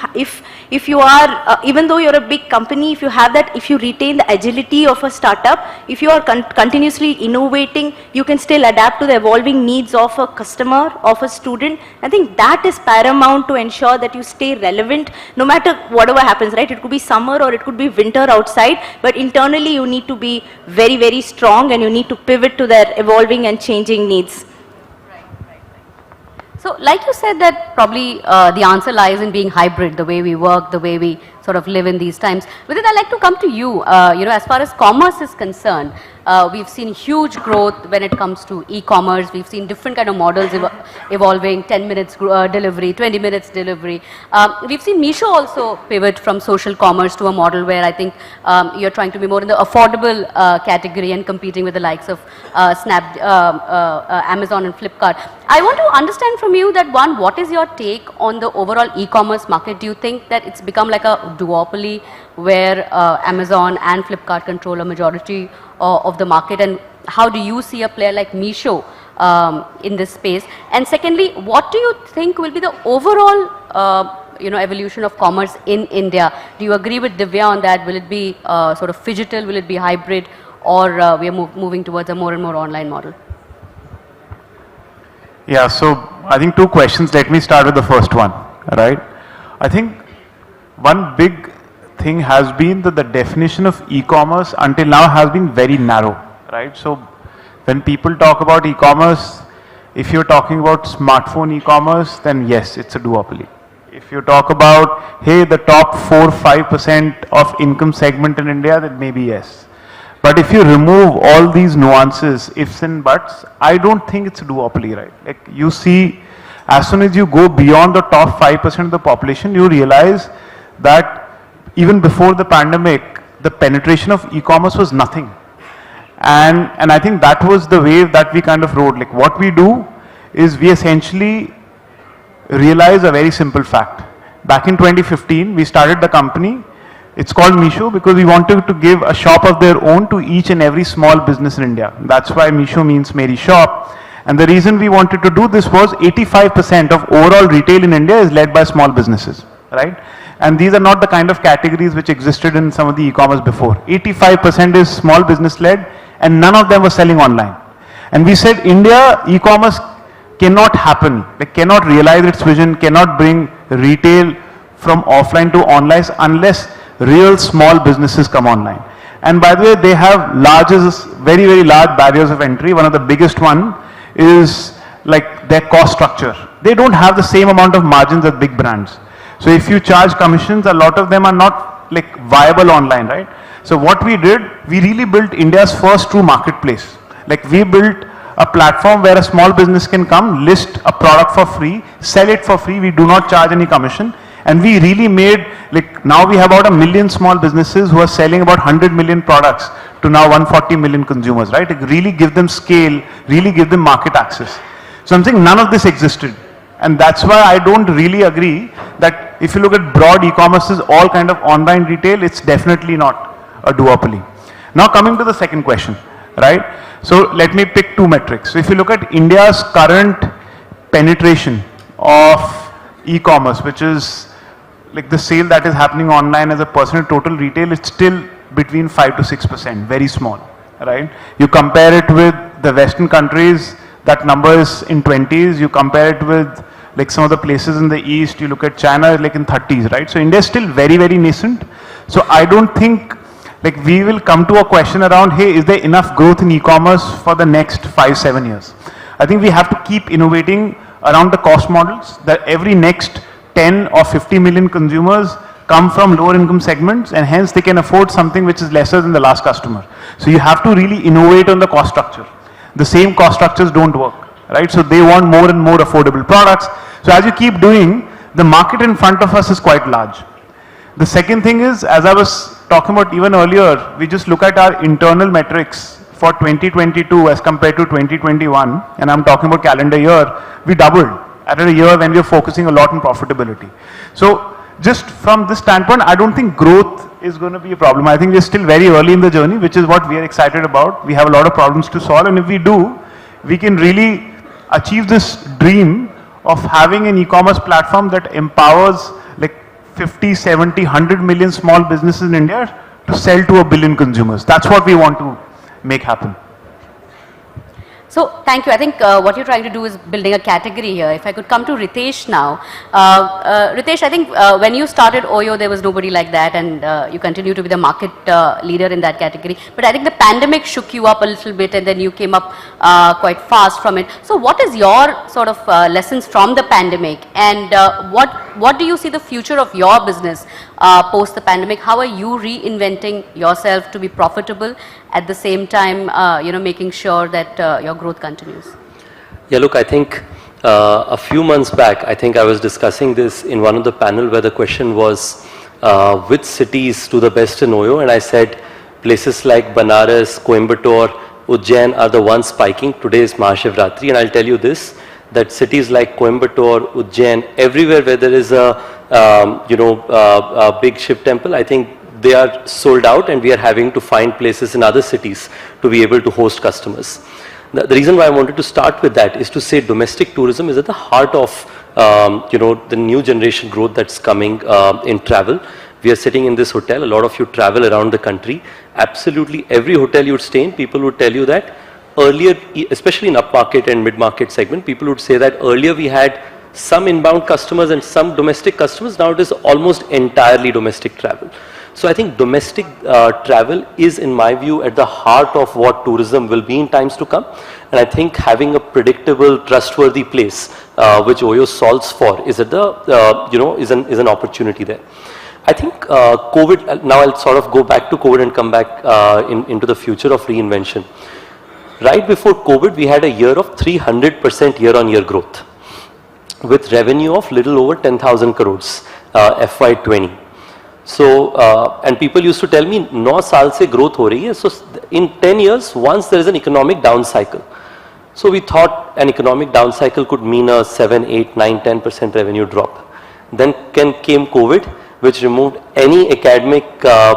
are, even though you're a big company, if you have that, if you retain the agility of a startup, if you are continuously innovating, you can still adapt to the evolving needs of a customer, of a student. I think that is paramount to ensure that you stay relevant, no matter whatever happens, right? It could be summer or it could be winter outside, but internally you need to be very, very strong, and you need to pivot to their evolving and changing needs. So like you said that probably the answer lies in being hybrid, the way we work, the way we sort of live in these times. Vidit, I'd like to come to you. You know, as far as commerce is concerned, we've seen huge growth when it comes to e-commerce. We've seen different kind of models evolving, 10 minutes delivery, 20 minutes delivery. We've seen Meesho also pivot from social commerce to a model where I think you're trying to be more in the affordable category and competing with the likes of Amazon and Flipkart. I want to understand from you that, one, what is your take on the overall e-commerce market? Do you think that it's become like a duopoly where Amazon and Flipkart control a majority of the market, and how do you see a player like Meesho in this space? And secondly, what do you think will be the overall evolution of commerce in India? Do you agree with Divya on that? Will it be sort of phygital? Will it be hybrid? Or we are moving towards a more and more online model? Yeah, so I think two questions. Let me start with the first one, right? I think one big thing has been that the definition of e-commerce until now has been very narrow, right? So when people talk about e-commerce, if you're talking about smartphone e-commerce, then yes, it's a duopoly. If you talk about, hey, the top 4-5% of income segment in India, then maybe yes. But if you remove all these nuances, ifs and buts, I don't think it's a duopoly, right? Like you see, as soon as you go beyond the top 5% of the population, you realize that even before the pandemic, the penetration of e-commerce was nothing. And I think that was the wave that we kind of rode. Like what we do is we essentially realize a very simple fact. Back in 2015, we started the company. It's called Meesho because we wanted to give a shop of their own to each and every small business in India. That's why Meesho means Meri Shop. And the reason we wanted to do this was 85% of overall retail in India is led by small businesses, right? And these are not the kind of categories which existed in some of the e-commerce before. 85% is small business led and none of them were selling online. And we said India e-commerce cannot happen. They cannot realize its vision, cannot bring retail from offline to online unless real small businesses come online. And by the way, they have very, very large barriers of entry. One of the biggest one is like their cost structure. They don't have the same amount of margins as big brands. So if you charge commissions, a lot of them are not like viable online, right? So what we did, we really built India's first true marketplace. Like we built a platform where a small business can come, list a product for free, sell it for free, we do not charge any commission. And we really made, like now we have about 1 million small businesses who are selling about 100 million products to now 140 million consumers, right? Like really give them scale, really give them market access. So I'm saying none of this existed. And that's why I don't really agree that if you look at broad e-commerce, all kind of online retail, it's definitely not a duopoly. Now coming to the second question, right? So let me pick two metrics. So if you look at India's current penetration of e-commerce, which is like the sale that is happening online as a percent of total retail, it's still between 5 to 6%, very small, right? You compare it with the Western countries, that number is in 20s. You compare it with like some of the places in the East, you look at China, like in 30s, right? So India is still very, very nascent. So I don't think like we will come to a question around, hey, is there enough growth in e-commerce for the next 5-7 years? I think we have to keep innovating around the cost models, that every next 10 or 50 million consumers come from lower income segments, and hence they can afford something which is lesser than the last customer. So you have to really innovate on the cost structure. The same cost structures don't work, right? So they want more and more affordable products. So as you keep doing, the market in front of us is quite large. The second thing is, as I was talking about even earlier, we just look at our internal metrics for 2022 as compared to 2021, and I'm talking about calendar year, we doubled at a year when we are focusing a lot on profitability. So just from this standpoint, I don't think growth is going to be a problem. I think we're still very early in the journey, which is what we are excited about. We have a lot of problems to solve, and if we do, we can really achieve this dream of having an e-commerce platform that empowers like 50, 70, 100 million small businesses in India to sell to 1 billion consumers. That's what we want to make happen. So thank you. I think what you're trying to do is building a category here. If I could come to Ritesh now. Ritesh, I think when you started Oyo, there was nobody like that, and you continue to be the market leader in that category. But I think the pandemic shook you up a little bit, and then you came up quite fast from it. So what is your sort of lessons from the pandemic, and what do you see the future of your business post the pandemic? How are you reinventing yourself to be profitable at the same time, making sure that your growth continues? Yeah, look, I think a few months back, I think I was discussing this in one of the panel where the question was, which cities do the best in Oyo? And I said, places like Banaras, Coimbatore, Ujjain are the ones spiking. Today is Mahashivratri, and I'll tell you this, that cities like Coimbatore, Ujjain, everywhere where there is a big Shiv temple, I think they are sold out, and we are having to find places in other cities to be able to host customers. The reason why I wanted to start with that is to say domestic tourism is at the heart of the new generation growth that's coming in travel. We are sitting in this hotel, a lot of you travel around the country. Absolutely every hotel you'd stay in, people would tell you that earlier, especially in upmarket and mid-market segment, people would say that earlier we had some inbound customers and some domestic customers. Now it is almost entirely domestic travel. So I think domestic travel is, in my view, at the heart of what tourism will be in times to come. And I think having a predictable, trustworthy place, which Oyo solves for, is at the is an opportunity there. I think COVID. Now I'll sort of go back to COVID and come back into the future of reinvention. Right before COVID, we had a year of 300% year-on-year growth, with revenue of little over 10,000 crores, FY20. So, and people used to tell me, 9 saal se growth ho rahi hai. So, in 10 years, once there is an economic down cycle. So, we thought an economic down cycle could mean a 7, 8, 9, 10% revenue drop. Then came COVID, which removed any academic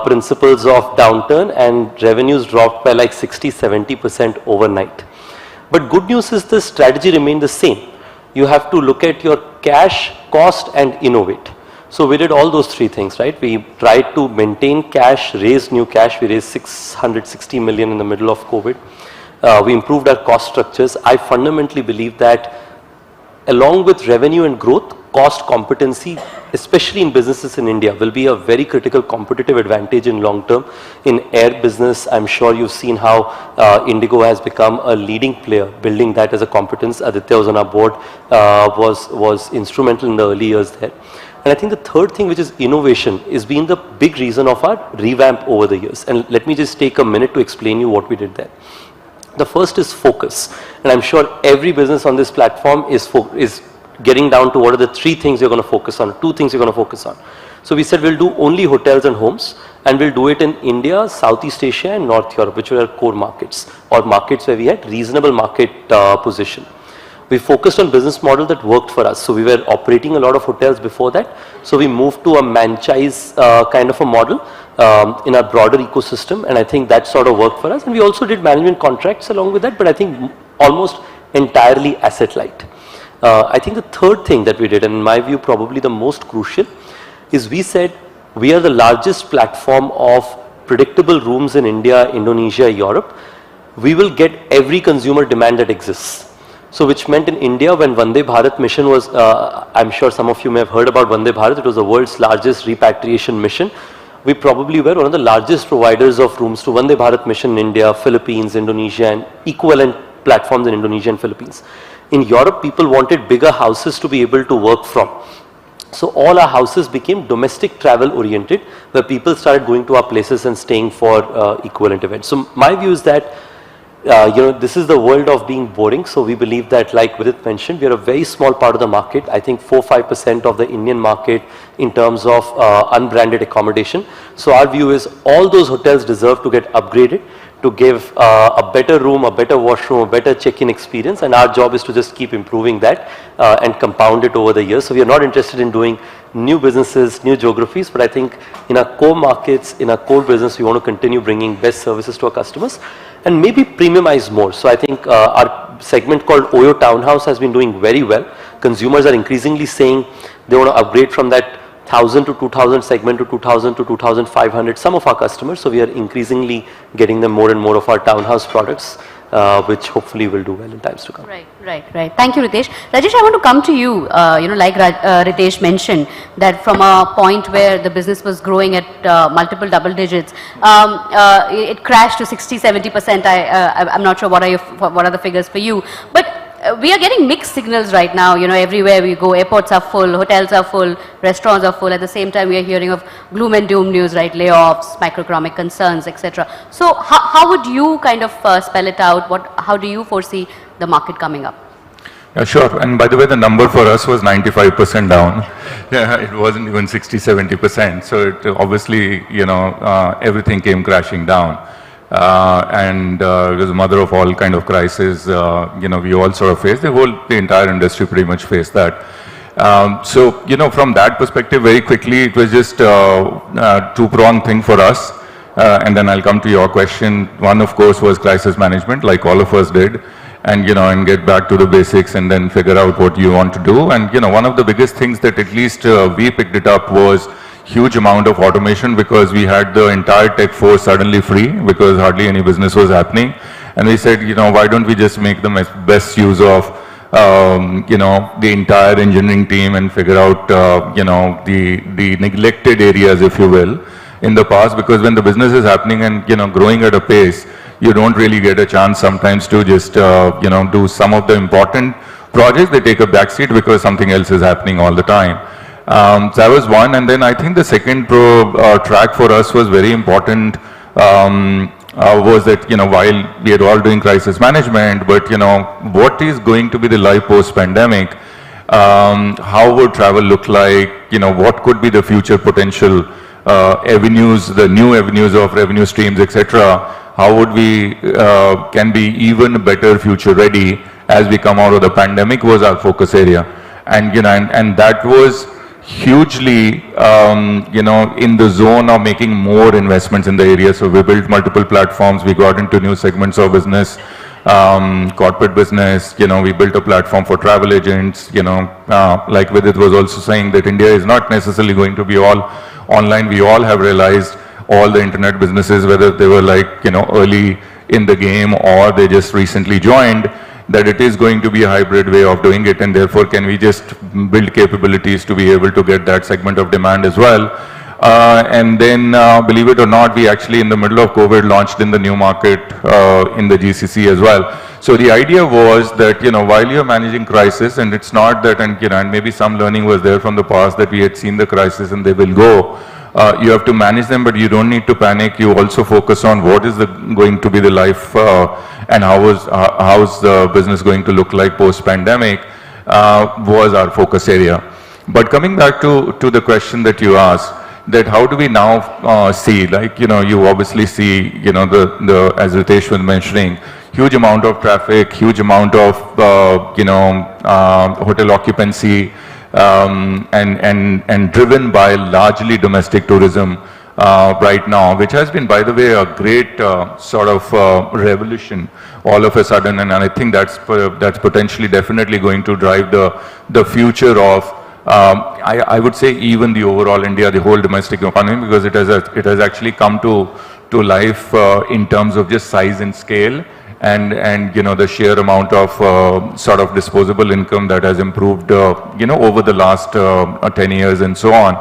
principles of downturn, and revenues dropped by like 60, 70% overnight. But good news is the strategy remained the same. You have to look at your cash, cost, and innovate. So we did all those three things, right? We tried to maintain cash, raise new cash. We raised 660 million in the middle of COVID. We improved our cost structures. I fundamentally believe that along with revenue and growth, cost competency, especially in businesses in India, will be a very critical competitive advantage in long term. In air business, I'm sure you've seen how Indigo has become a leading player, building that as a competence. Aditya was on our board, was instrumental in the early years there. And I think the third thing, which is innovation, is being the big reason of our revamp over the years. And let me just take a minute to explain you what we did there. The first is focus. And I'm sure every business on this platform is getting down to what are the 3 things you're going to focus on, 2 things you're going to focus on. So we said we'll do only hotels and homes, and we'll do it in India, Southeast Asia and North Europe, which were our core markets, or markets where we had reasonable market position. We focused on business model that worked for us. So we were operating a lot of hotels before that. So we moved to a franchise kind of a model in our broader ecosystem, and I think that sort of worked for us. And we also did management contracts along with that, but I think almost entirely asset light. I think the third thing that we did, and in my view probably the most crucial, is we said we are the largest platform of predictable rooms in India, Indonesia, Europe. We will get every consumer demand that exists. So which meant in India, when Vande Bharat mission was, I'm sure some of you may have heard about Vande Bharat, it was the world's largest repatriation mission. We probably were one of the largest providers of rooms to Vande Bharat mission in India, Philippines, Indonesia, and equivalent platforms in Indonesia and Philippines. In Europe, people wanted bigger houses to be able to work from. So all our houses became domestic travel oriented, where people started going to our places and staying for equivalent events. So my view is that this is the world of being boring. So we believe that, like Vidit mentioned, we are a very small part of the market. I think 4-5% of the Indian market in terms of unbranded accommodation. So our view is all those hotels deserve to get upgraded to give a better room, a better washroom, a better check-in experience, and our job is to just keep improving that and compound it over the years. So we are not interested in doing new businesses, new geographies, but I think in our core markets, in our core business, we want to continue bringing best services to our customers and maybe premiumize more. So I think our segment called Oyo Townhouse has been doing very well. Consumers are increasingly saying they want to upgrade from that 1,000 to 2,000 segment to 2,000 to 2,500, some of our customers. So we are increasingly getting them more and more of our townhouse products, which hopefully will do well in times to come. Right. Thank you, Ritesh. Rajesh, I want to come to you. Like Ritesh mentioned, that from a point where the business was growing at multiple double digits, it crashed to 60-70%. I'm not sure what are the figures for you, but we are getting mixed signals right now. Everywhere we go, airports are full, hotels are full, restaurants are full. At the same time, we are hearing of gloom and doom news, right? Layoffs, microeconomic concerns, etc. So how would you kind of spell it out? How do you foresee the market coming up? Yeah, sure. And by the way, the number for us was 95% down. Yeah, it wasn't even 60-70%. So it obviously, everything came crashing down. And it was the mother of all kind of crises, we all sort of faced. The entire industry pretty much faced that. So, from that perspective, very quickly, it was just a two-pronged thing for us. And then I'll come to your question. One, of course, was crisis management, like all of us did. And, and get back to the basics and then figure out what you want to do. And, one of the biggest things that at least we picked it up was huge amount of automation, because we had the entire tech force suddenly free because hardly any business was happening. And we said, why don't we just make the best use of, the entire engineering team and figure out, the neglected areas, if you will, in the past, because when the business is happening and, growing at a pace, you don't really get a chance sometimes to just, do some of the important projects. They take a backseat because something else is happening all the time. So that was one, and then I think the second track for us was very important, was that, while we are all doing crisis management, but, what is going to be the life post-pandemic? How would travel look like? What could be the future potential avenues, the new avenues of revenue streams, etc.? How would we, can be even better future ready as we come out of the pandemic was our focus area. And, and that was hugely, in the zone of making more investments in the area. So we built multiple platforms, we got into new segments of business, corporate business, we built a platform for travel agents, like Vidit was also saying that India is not necessarily going to be all online. We all have realized, all the internet businesses, whether they were like, early in the game or they just recently joined, that it is going to be a hybrid way of doing it, and therefore can we just build capabilities to be able to get that segment of demand as well. And then, believe it or not, we actually in the middle of COVID launched in the new market in the GCC as well. So the idea was that, while you're managing crisis, and it's not that, and maybe some learning was there from the past that we had seen the crisis and they will go. You have to manage them, but you don't need to panic. You also focus on what is going to be the life and how's the business going to look like post-pandemic was our focus area. But coming back to the question that you asked, that how do we now see, like, you obviously see, as Ritesh was mentioning, huge amount of traffic, huge amount of, hotel occupancy, and driven by largely domestic tourism right now, which has been, by the way, a great sort of revolution all of a sudden, and I think that's potentially definitely going to drive the future of I would say even the overall India, the whole domestic economy, because it has actually come to life in terms of just size and scale, and the sheer amount of sort of disposable income that has improved over the last 10 years and so on.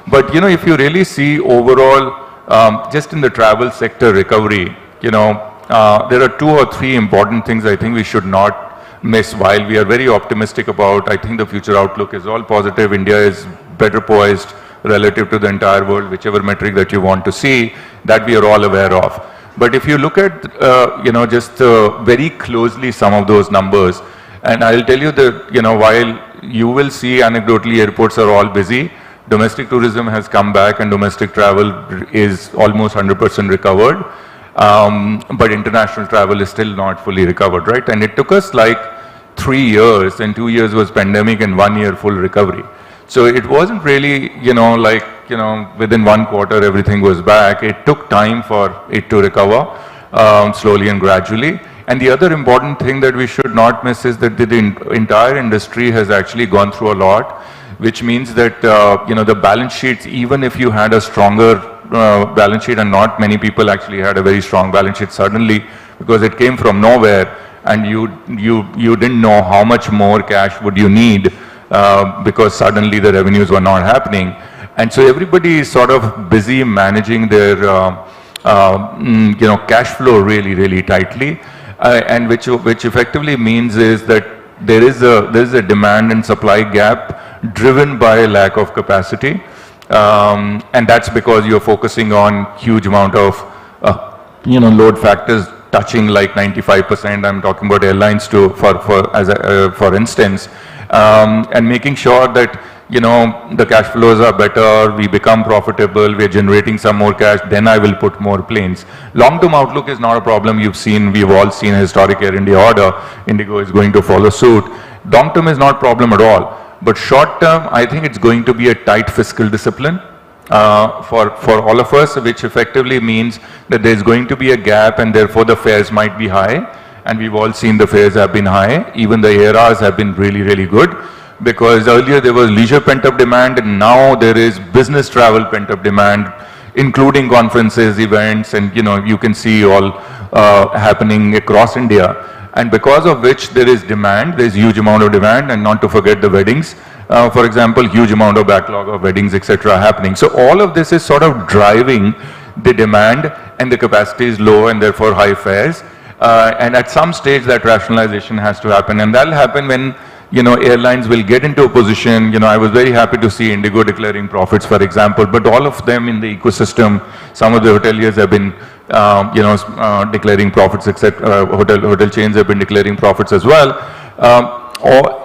But if you really see overall just in the travel sector recovery, there are 2 or 3 important things I think we should not miss. While we are very optimistic about, I think the future outlook is all positive. India is better poised relative to the entire world, whichever metric that you want to see, that we are all aware of. But if you look at, just very closely some of those numbers, and I'll tell you that, while you will see anecdotally airports are all busy, domestic tourism has come back and domestic travel is almost 100% recovered. But international travel is still not fully recovered, right? And it took us like 3 years, and 2 years was pandemic and 1 year full recovery. So it wasn't really, within 1 quarter everything was back. It took time for it to recover slowly and gradually. And the other important thing that we should not miss is that the entire industry has actually gone through a lot, which means that, the balance sheets, even if you had a stronger balance sheet, and not many people actually had a very strong balance sheet suddenly, because it came from nowhere, and you didn't know how much more cash would you need because suddenly the revenues were not happening. And so everybody is sort of busy managing their cash flow really tightly, and which effectively means is that there is a demand and supply gap driven by a lack of capacity. And that's because you're focusing on huge amount of load factors touching like 95%. I'm talking about airlines too, for instance, and making sure that the cash flows are better, we become profitable, we're generating some more cash, then I will put more planes. Long-term outlook is not a problem. We've all seen historic Air India order. Indigo is going to follow suit. Long-term is not a problem at all. But short term, I think it's going to be a tight fiscal discipline for all of us, which effectively means that there's going to be a gap, and therefore the fares might be high. And we've all seen the fares have been high. Even the ARRs have been really good, because earlier there was leisure pent-up demand, and now there is business travel pent-up demand, including conferences, events, and you can see all happening across India. And because of which there is demand, there's huge amount of demand, and not to forget the weddings. For example, huge amount of backlog of weddings, etc. happening. So all of this is sort of driving the demand, and the capacity is low, and therefore high fares. And at some stage that rationalization has to happen, and that'll happen when airlines will get into a position. I was very happy to see Indigo declaring profits, for example, but all of them in the ecosystem, some of the hoteliers have been declaring profits, etc. Hotel chains have been declaring profits as well.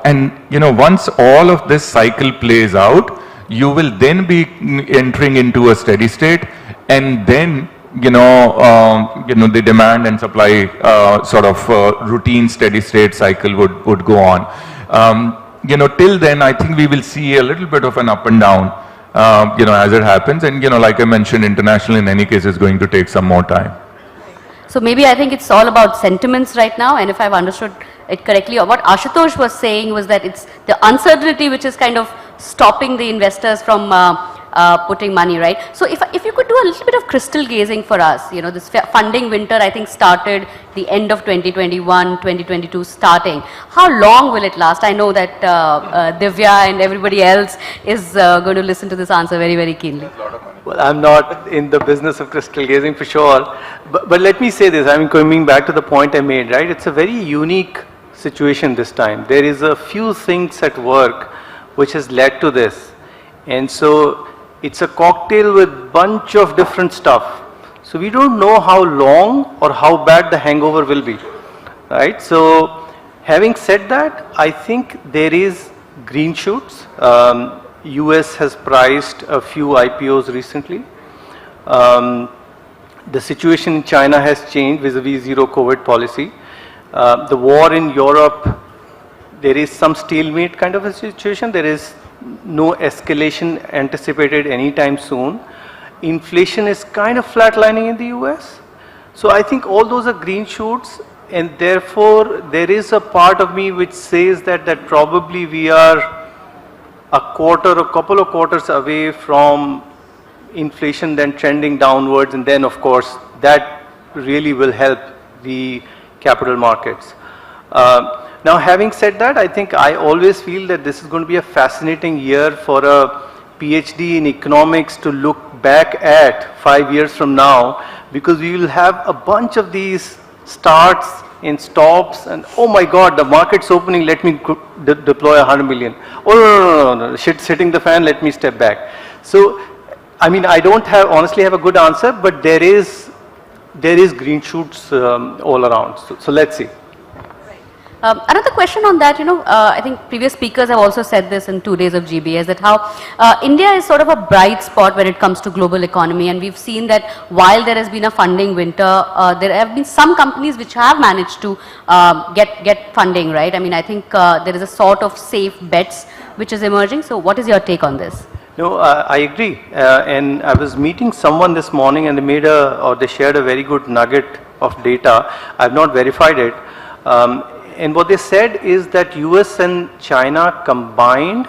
And once all of this cycle plays out, you will then be entering into a steady state, and then the demand and supply sort of routine steady state cycle would go on. Till then, I think we will see a little bit of an up and down, as it happens. And, like I mentioned, international in any case is going to take some more time. So maybe I think it's all about sentiments right now, and if I've understood it correctly, or what Ashutosh was saying was that it's the uncertainty which is kind of stopping the investors from putting money, right? So if you could do a little bit of crystal gazing for us, you know, this funding winter I think started the end of 2021, 2022 starting. How long will it last? I know that Divya and everybody else is going to listen to this answer very, very keenly. Well, I'm not in the business of crystal gazing for sure, but let me say this, I mean, coming back to the point I made, right? It's a very unique situation this time. There is a few things at work which has led to this. And so it's a cocktail with bunch of different stuff. So we don't know how long or how bad the hangover will be, right? So having said that, I think there is green shoots. US has priced a few IPOs recently. The situation in China has changed vis-a-vis zero COVID policy. The war in Europe, there is some stalemate kind of a situation. There is no escalation anticipated anytime soon. Inflation is kind of flatlining in the US. So I think all those are green shoots, and therefore there is a part of me which says that probably we are a couple of quarters away from inflation then trending downwards, and then of course that really will help the capital markets. Now having said that, I think I always feel that this is going to be a fascinating year for a PhD in economics to look back at 5 years from now, because we will have a bunch of these starts and stops, and oh my god, the market's opening, let me deploy 100 million. Oh no, shit's hitting the fan, let me step back. So I mean, I don't honestly have a good answer, but there is green shoots all around. So let's see. Another question on that, you know, I think previous speakers have also said this in 2 days of GBS, that how India is sort of a bright spot when it comes to global economy, and we've seen that while there has been a funding winter, there have been some companies which have managed to get funding, right? I mean, I think there is a sort of safe bets which is emerging. So what is your take on this? No, I agree. And I was meeting someone this morning, and they shared a very good nugget of data. I've not verified it. And what they said is that US and China combined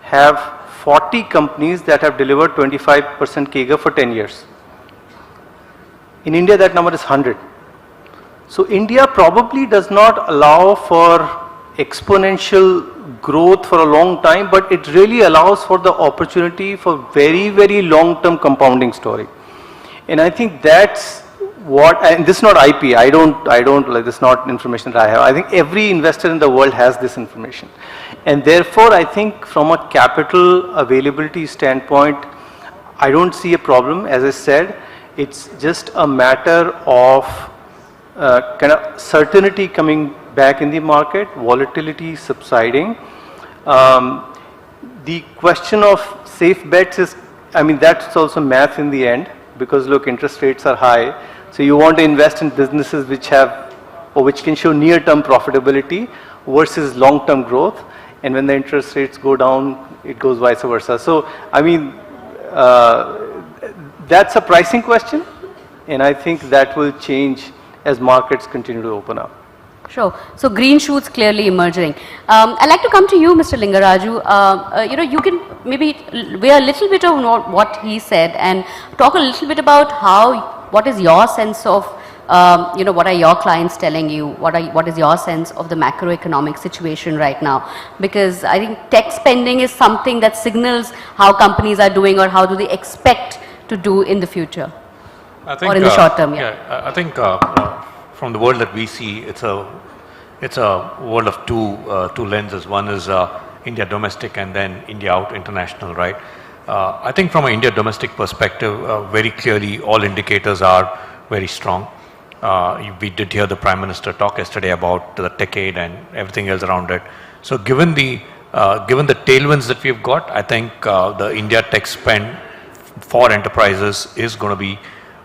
have 40 companies that have delivered 25% CAGR for 10 years. In India, that number is 100. So India probably does not allow for exponential growth for a long time, but it really allows for the opportunity for very, very long-term compounding story. And I think that's what, and this is not IP, I don't like, this is not information that I have. I think every investor in the world has this information. And therefore, I think from a capital availability standpoint, I don't see a problem. As I said, it's just a matter of kind of certainty coming back in the market, volatility subsiding. The question of safe bets is, I mean, that's also math in the end, because look, interest rates are high. So you want to invest in businesses which have, or which can show near-term profitability versus long-term growth. And when the interest rates go down, it goes vice versa. So, I mean, that's a pricing question, and I think that will change as markets continue to open up. Sure. So green shoots clearly emerging. I'd like to come to you, Mr. Lingaraju. You know, you can maybe weigh a little bit of what he said and talk a little bit about what is your sense of, you know, what are your clients telling you? What is your sense of the macroeconomic situation right now? Because I think tech spending is something that signals how companies are doing or how do they expect to do in the future, I think, or in the short term. Yeah, I think from the world that we see, it's a world of two lenses. One is India domestic, and then India out international, right? I think from an India domestic perspective, very clearly all indicators are very strong. We did hear the Prime Minister talk yesterday about the tech aid and everything else around it. So given the tailwinds that we've got, I think the India tech spend for enterprises is going to be,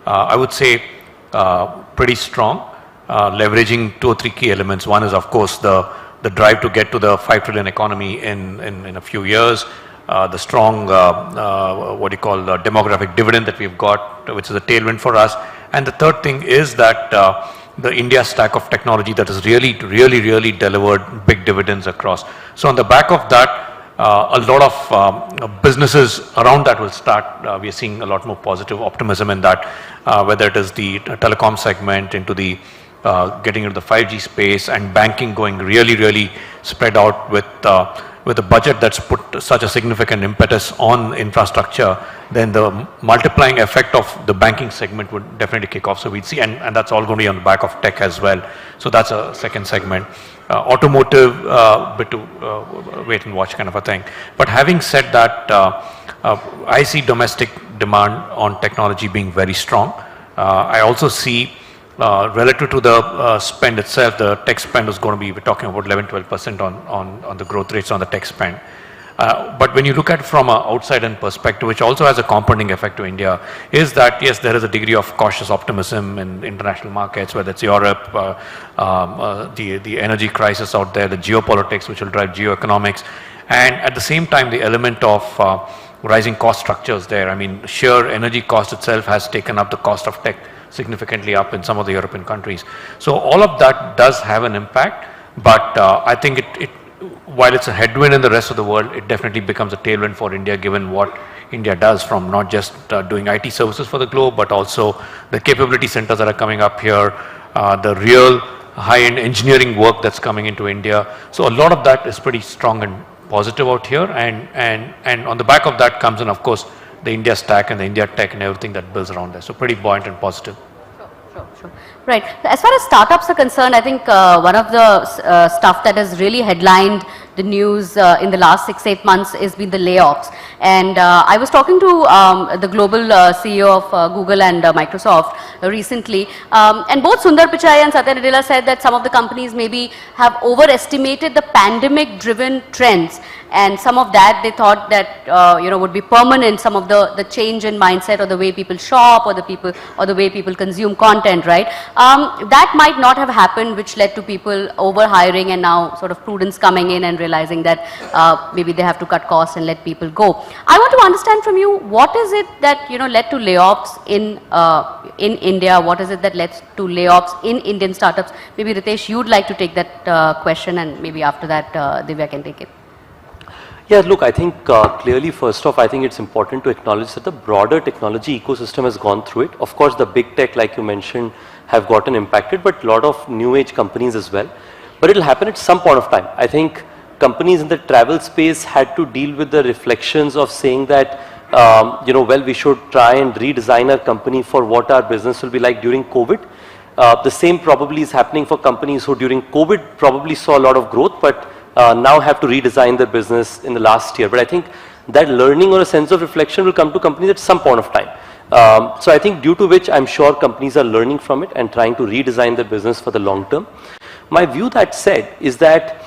I would say, pretty strong, leveraging 2 or 3 key elements. One is, of course, the drive to get to the 5 trillion economy in a few years. The strong, demographic dividend that we've got, which is a tailwind for us. And the third thing is that the India stack of technology that has really delivered big dividends across. So on the back of that, a lot of businesses around that will start. We are seeing a lot more positive optimism in that, whether it is the telecom segment into the getting into the 5G space, and banking going really spread out with a budget that's put such a significant impetus on infrastructure, then the multiplying effect of the banking segment would definitely kick off. So we'd see, and that's all going to be on the back of tech as well. So that's a second segment. Automotive, bit to wait and watch kind of a thing. But having said that, I see domestic demand on technology being very strong. I also see relative to the spend itself, the tech spend is going to be, we're talking about 11-12% on the growth rates on the tech spend. But when you look at it from an outside-in perspective, which also has a compounding effect to India, is that yes, there is a degree of cautious optimism in international markets, whether it's Europe, the energy crisis out there, the geopolitics, which will drive geoeconomics, and at the same time, the element of rising cost structures there. I mean, sheer energy cost itself has taken up the cost of tech significantly up in some of the European countries. So all of that does have an impact, but I think while it's a headwind in the rest of the world, it definitely becomes a tailwind for India, given what India does from not just doing IT services for the globe, but also the capability centers that are coming up here, the real high-end engineering work that's coming into India. So a lot of that is pretty strong and positive out here, and on the back of that comes in, of course, the India stack and the India tech and everything that builds around there. So pretty buoyant and positive. Sure. Right. As far as startups are concerned, I think one of the stuff that has really headlined the news in the last 6-8 months has been the layoffs. And I was talking to the global CEO of Google and Microsoft recently, and both Sundar Pichai and Satya Nadella said that some of the companies maybe have overestimated the pandemic-driven trends, and some of that they thought that would be permanent. Some of the change in mindset, or the way people shop, or the way people consume content, right? That might not have happened, which led to people over hiring, and now sort of prudence coming in and realizing that maybe they have to cut costs and let people go. I want to understand from you, what is it that led to layoffs in India? What is it that led to layoffs in Indian startups? Maybe Ritesh, you'd like to take that question, and maybe after that Divya can take it. Yeah, look, I think clearly, first off, I think it's important to acknowledge that the broader technology ecosystem has gone through it. Of course, the big tech, like you mentioned, have gotten impacted, but a lot of new age companies as well. But it'll happen at some point of time. I think companies in the travel space had to deal with the reflections of saying that, well, we should try and redesign our company for what our business will be like during COVID. The same probably is happening for companies who during COVID probably saw a lot of growth, but now have to redesign their business in the last year. But I think that learning or a sense of reflection will come to companies at some point of time. So I think due to which I'm sure companies are learning from it and trying to redesign their business for the long term. My view, that said, is that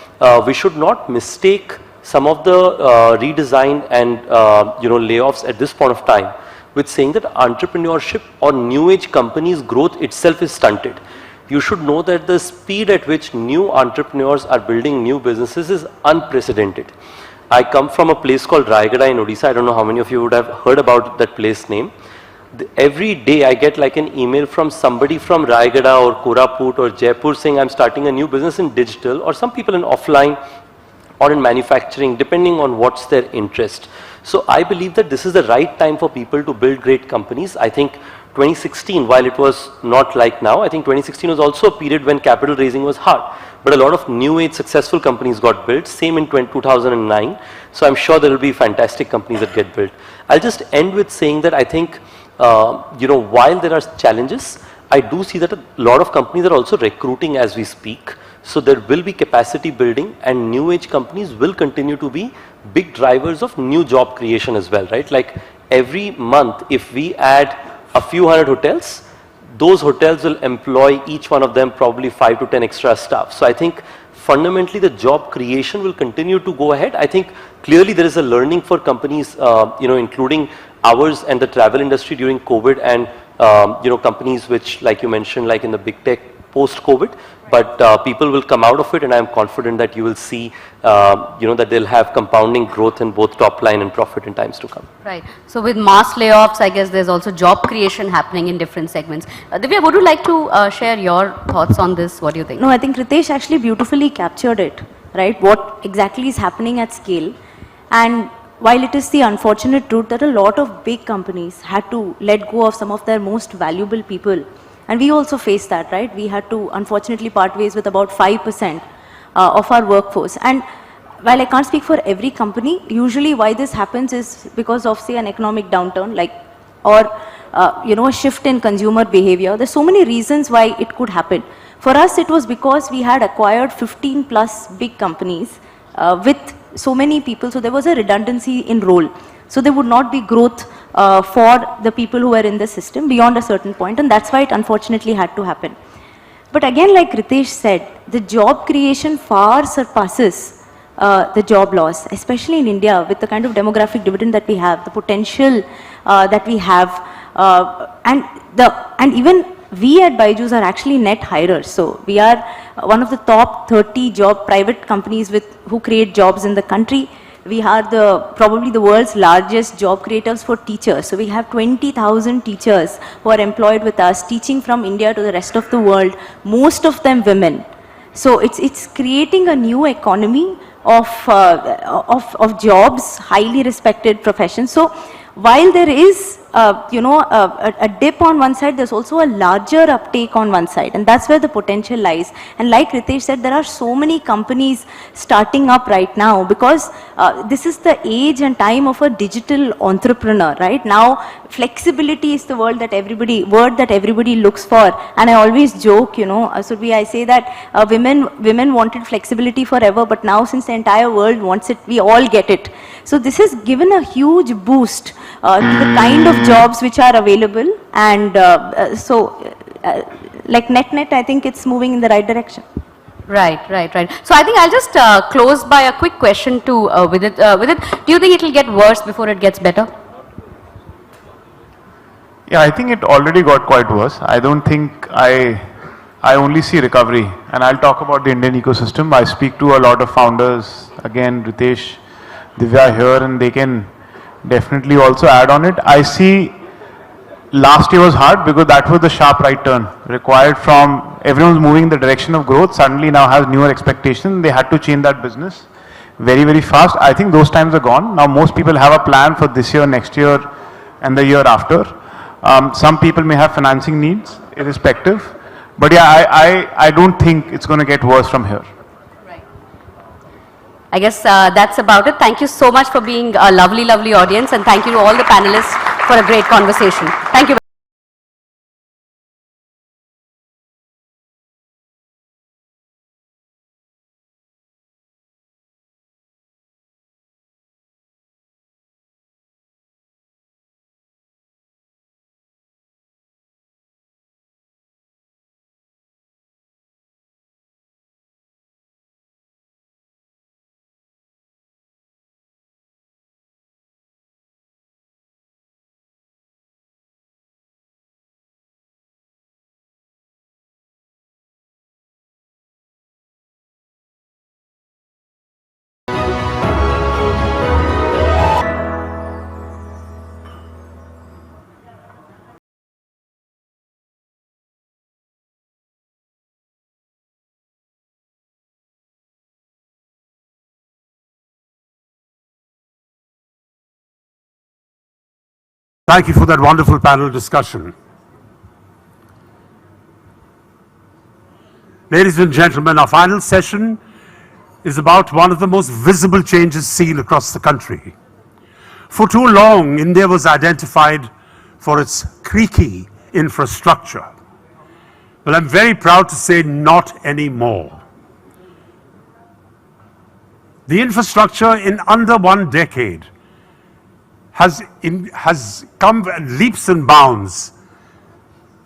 we should not mistake some of the redesign and layoffs at this point of time with saying that entrepreneurship or new age companies' growth itself is stunted. You should know that the speed at which new entrepreneurs are building new businesses is unprecedented. I come from a place called Raigada in Odisha. I don't know how many of you would have heard about that place name. Every day I get like an email from somebody from Raigada or Koraput or Jaipur saying I'm starting a new business in digital, or some people in offline or in manufacturing, depending on what's their interest. So I believe that this is the right time for people to build great companies. I think 2016, while it was not like now, I think 2016 was also a period when capital raising was hard. But a lot of new age successful companies got built, same in 2009. So I'm sure there will be fantastic companies that get built. I'll just end with saying that I think, while there are challenges, I do see that a lot of companies are also recruiting as we speak. So there will be capacity building, and new age companies will continue to be big drivers of new job creation as well, right? Like every month, if we add a few hundred hotels, those hotels will employ each one of them probably 5 to 10 extra staff. So I think fundamentally the job creation will continue to go ahead. I think clearly there is a learning for companies, including ours and the travel industry during COVID, and companies which, like you mentioned, like in the big tech post-COVID, but people will come out of it, and I'm confident that you will see, that they'll have compounding growth in both top line and profit in times to come. Right. So with mass layoffs, I guess there's also job creation happening in different segments. Divya, would you like to share your thoughts on this? What do you think? No, I think Ritesh actually beautifully captured it, right? What exactly is happening at scale. And while it is the unfortunate truth that a lot of big companies had to let go of some of their most valuable people, and we also faced that, right? We had to unfortunately part ways with about 5% of our workforce. And while I can't speak for every company, usually why this happens is because of, say, an economic downturn, like, or a shift in consumer behavior. There's so many reasons why it could happen. For us, it was because we had acquired 15 plus big companies with so many people, so there was a redundancy in role. So there would not be growth for the people who were in the system beyond a certain point, and that's why it unfortunately had to happen. But again, like Ritesh said, the job creation far surpasses the job loss, especially in India with the kind of demographic dividend that we have, the potential that we have, and even we at Byju's are actually net hirers. So we are one of the top 30 private companies who create jobs in the country. We are probably the world's largest job creators for teachers. So we have 20,000 teachers who are employed with us, teaching from India to the rest of the world, most of them women. So it's creating a new economy of jobs, highly respected professions. So while there is a dip on one side, there's also a larger uptake on one side, and that's where the potential lies. And like Ritesh said, there are so many companies starting up right now because this is the age and time of a digital entrepreneur, right? Now, flexibility is the word that everybody looks for. And I always joke, Surbhi, I say that women wanted flexibility forever, but now since the entire world wants it, we all get it. So this has given a huge boost to the kind of jobs which are available, and like net, I think it's moving in the right direction. Right. So I think I'll just close by a quick question to Vidit. Vidit, do you think it will get worse before it gets better? Yeah, I think it already got quite worse. I don't think I only see recovery, and I'll talk about the Indian ecosystem. I speak to a lot of founders, again, Ritesh, Divya here, and they can definitely also add on it. I see last year was hard because that was the sharp right turn required from everyone's moving in the direction of growth, suddenly now has newer expectations. They had to change that business very, very fast. I think those times are gone. Now most people have a plan for this year, next year, and the year after. Some people may have financing needs, irrespective. But yeah, I don't think it's going to get worse from here. I guess that's about it. Thank you so much for being a lovely, lovely audience, and thank you to all the panelists for a great conversation. Thank you. Thank you for that wonderful panel discussion. Ladies and gentlemen, our final session is about one of the most visible changes seen across the country. For too long, India was identified for its creaky infrastructure. Well, I'm very proud to say not anymore. The infrastructure in under one decade has come leaps and bounds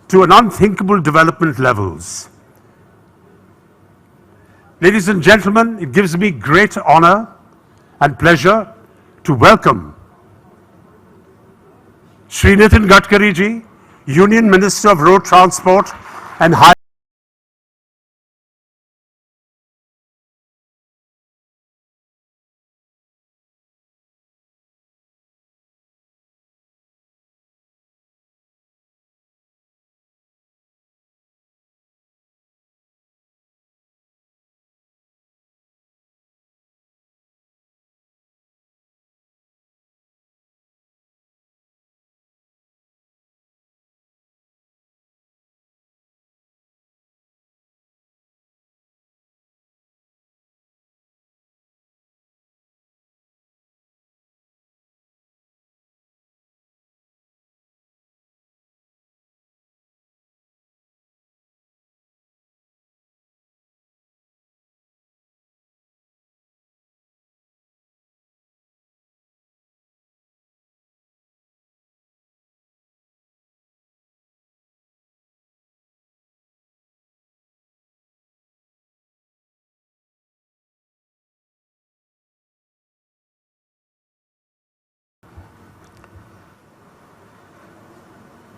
to an unthinkable development levels. Ladies and gentlemen, it gives me great honor and pleasure to welcome Shri Nitin Gadkari ji, Union Minister of Road Transport and Highways.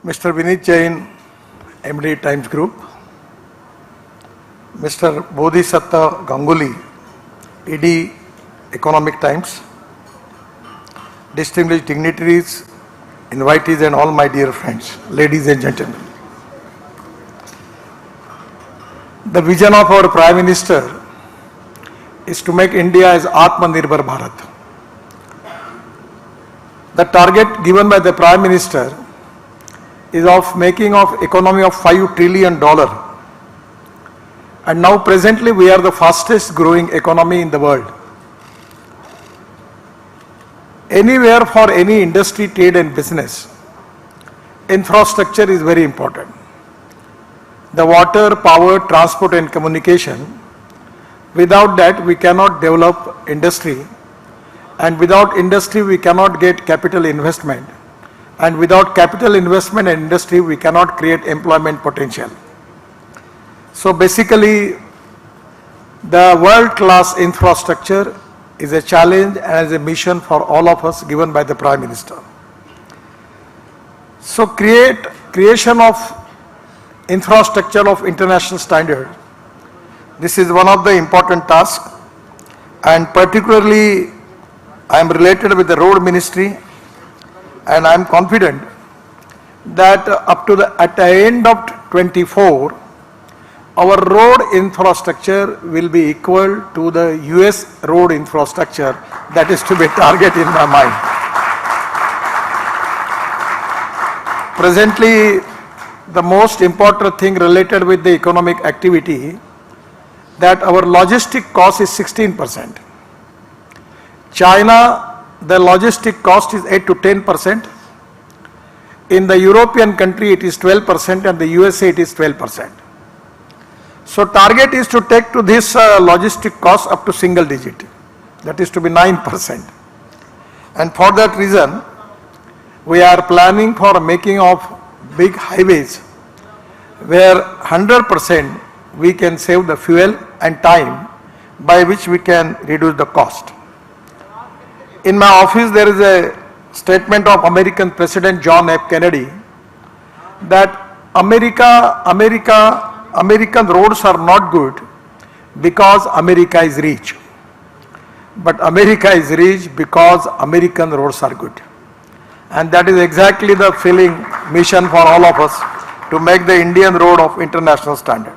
Mr. Vinit Jain, MD Times Group, Mr. Bodhisatta Ganguly, ED Economic Times, distinguished dignitaries, invitees and all my dear friends, ladies and gentlemen. The vision of our Prime Minister is to make India as Atmanirbhar Bharat. The target given by the Prime Minister is of making of economy of $5 trillion. And now presently we are the fastest growing economy in the world. Anywhere for any industry, trade and business, infrastructure is very important. The water, power, transport and communication, without that we cannot develop industry, and without industry we cannot get capital investment, and without capital investment and industry we cannot create employment potential. So basically the world-class infrastructure is a challenge and is a mission for all of us given by the Prime Minister. So creation of infrastructure of international standard, this is one of the important tasks, and particularly I am related with the road ministry, and I am confident that at the end of 24, our road infrastructure will be equal to the US road infrastructure. That is to be a target in my mind. Presently, the most important thing related with the economic activity, that our logistic cost is 16%. China, the logistic cost is 8 to 10%. In the European country it is 12% and the USA it is 12%. So target is to take to this logistic cost up to single digit, that is to be 9%. And for that reason, we are planning for making of big highways where 100% we can save the fuel and time, by which we can reduce the cost. In my office there is a statement of American President John F. Kennedy that American roads are not good because America is rich, but America is rich because American roads are good. And that is exactly the feeling, mission for all of us to make the Indian road of international standard.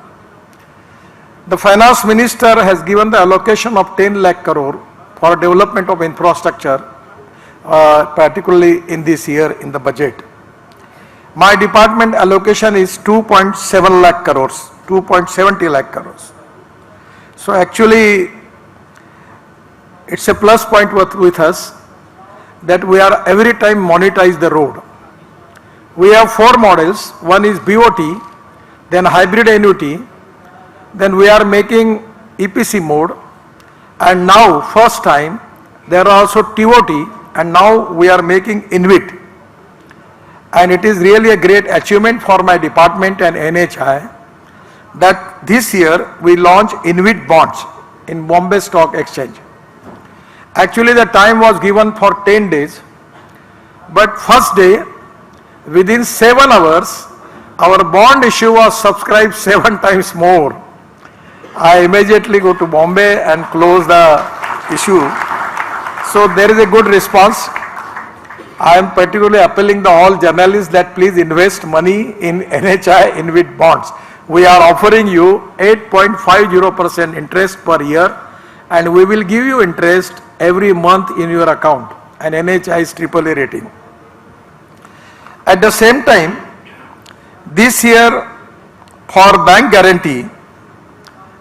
The Finance Minister has given the allocation of 10 lakh crore for development of infrastructure, particularly in this year in the budget. My department allocation is 2.7 lakh crores, 2.70 lakh crores. So actually it's a plus point with us that we are every time monetize the road. We have 4 models, one is BOT, then hybrid annuity, then we are making EPC mode, and now first time there are also TOT, and now we are making InvIT. And it is really a great achievement for my department and NHI that this year we launch InvIT bonds in Bombay Stock Exchange. Actually the time was given for 10 days, but first day within 7 hours our bond issue was subscribed 7 times more. I immediately go to Bombay and close the issue. So there is a good response. I am particularly appealing to all journalists that please invest money in NHI InvIT bonds. We are offering you 8.50% interest per year, and we will give you interest every month in your account, and NHI is AAA rating. At the same time, this year for bank guarantee,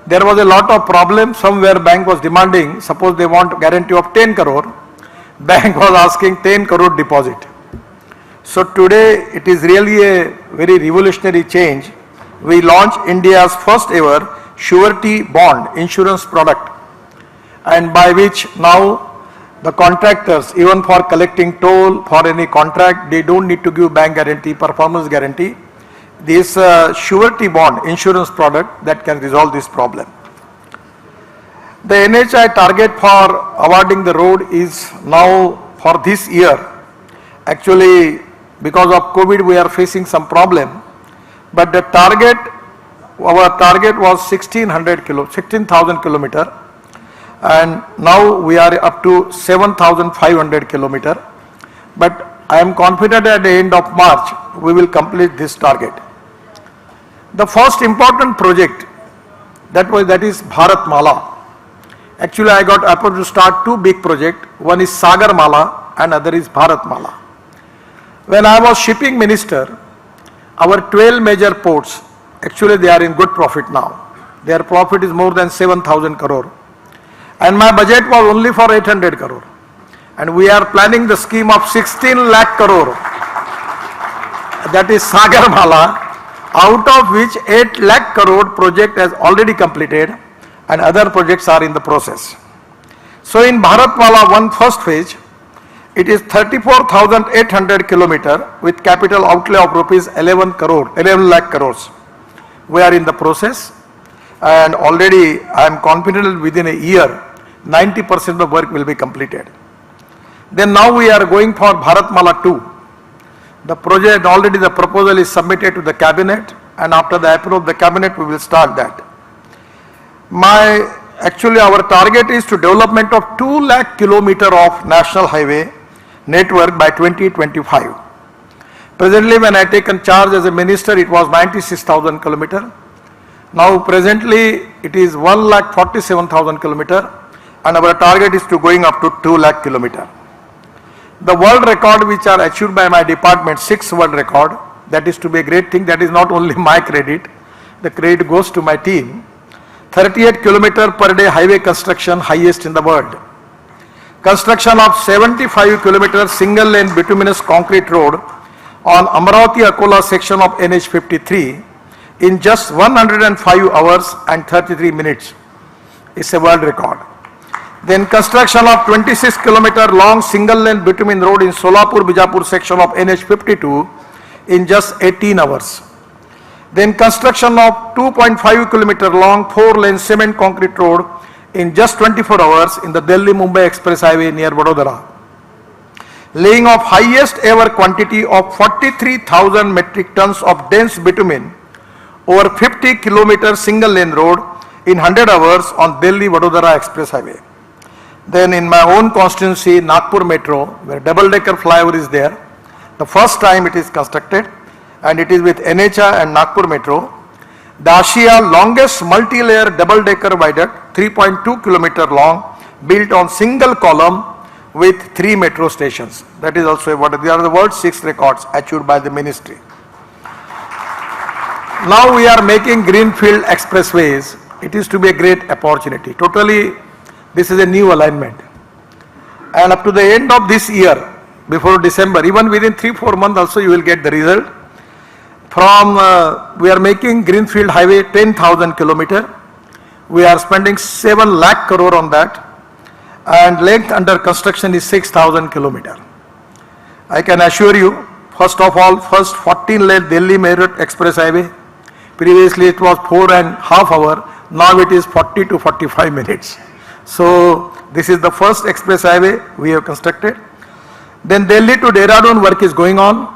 there was a lot of problem. Somewhere bank was demanding, suppose they want guarantee of 10 crore, bank was asking 10 crore deposit. So today it is really a very revolutionary change. We launched India's first ever surety bond insurance product, and by which now the contractors, even for collecting toll, for any contract, they don't need to give bank guarantee, performance guarantee. This surety bond insurance product that can resolve this problem. The NHI target for awarding the road is now for this year, actually Because of COVID, we are facing some problem. But the target, our target was 16,000 kilometer, and now we are up to 7,500 kilometer. But I am confident at the end of March, we will complete this target. The first important project that is Bharatmala. Actually, I got approved to start two big projects. One is Sagarmala and other is Bharatmala. When I was shipping minister, our 12 major ports, actually they are in good profit now. Their profit is more than 7,000 crore. And my budget was only for 800 crore. And we are planning the scheme of 16 lakh crore. That is Sagarmala, out of which 8 lakh crore project has already completed and other projects are in the process. So in Bharatmala one first phase, it is 34,800 kilometer with capital outlay of rupees 11 lakh crores. We are in the process and already I am confident within a year 90% of the work will be completed. Then now we are going for Bharatmala 2. The project, already the proposal is submitted to the cabinet and after the approval of the cabinet we will start that. Actually our target is to development of 2 lakh kilometer of national highway network by 2025. Presently when I taken charge as a minister it was 96,000 kilometer. Now presently it is 1,47,000 kilometer and our target is to going up to 2 lakh kilometer. The world record which are achieved by my department, 6 world record, that is to be a great thing, that is not only my credit, the credit goes to my team. 38 kilometer per day highway construction, highest in the world. Construction of 75 kilometer single lane bituminous concrete road on Amravati Akola section of NH 53 in just 105 hours and 33 minutes. It's a world record. Then construction of 26 kilometer long single lane bitumen road in Solapur Bijapur section of NH 52 in just 18 hours. Then construction of 2.5 kilometer long 4 lane cement concrete road in just 24 hours in the Delhi-Mumbai Express Highway near Vadodara. Laying of highest ever quantity of 43,000 metric tons of dense bitumen over 50 kilometer single lane road in 100 hours on Delhi-Vadodara Express Highway. Then in my own constituency, Nagpur Metro, where double-decker flyover is there, the first time it is constructed and it is with NHA and Nagpur Metro. The Asia longest multi-layer double-decker viaduct, 3.2 kilometer long, built on single column with 3 metro stations. That is also what they are the world's 6 records achieved by the ministry. Now we are making greenfield expressways. It is to be a great opportunity. Totally, this is a new alignment. And up to the end of this year, before December, even within 3-4 months also you will get the result. From, we are making greenfield highway 10,000 kilometer. We are spending 7 lakh crore on that. And length under construction is 6,000 kilometer. I can assure you, first of all, first 14 lane Delhi-Meerut Express Highway. Previously it was 4.5 hours. Now it is 40 to 45 minutes. So this is the first express highway we have constructed. Then Delhi to Dehradun work is going on.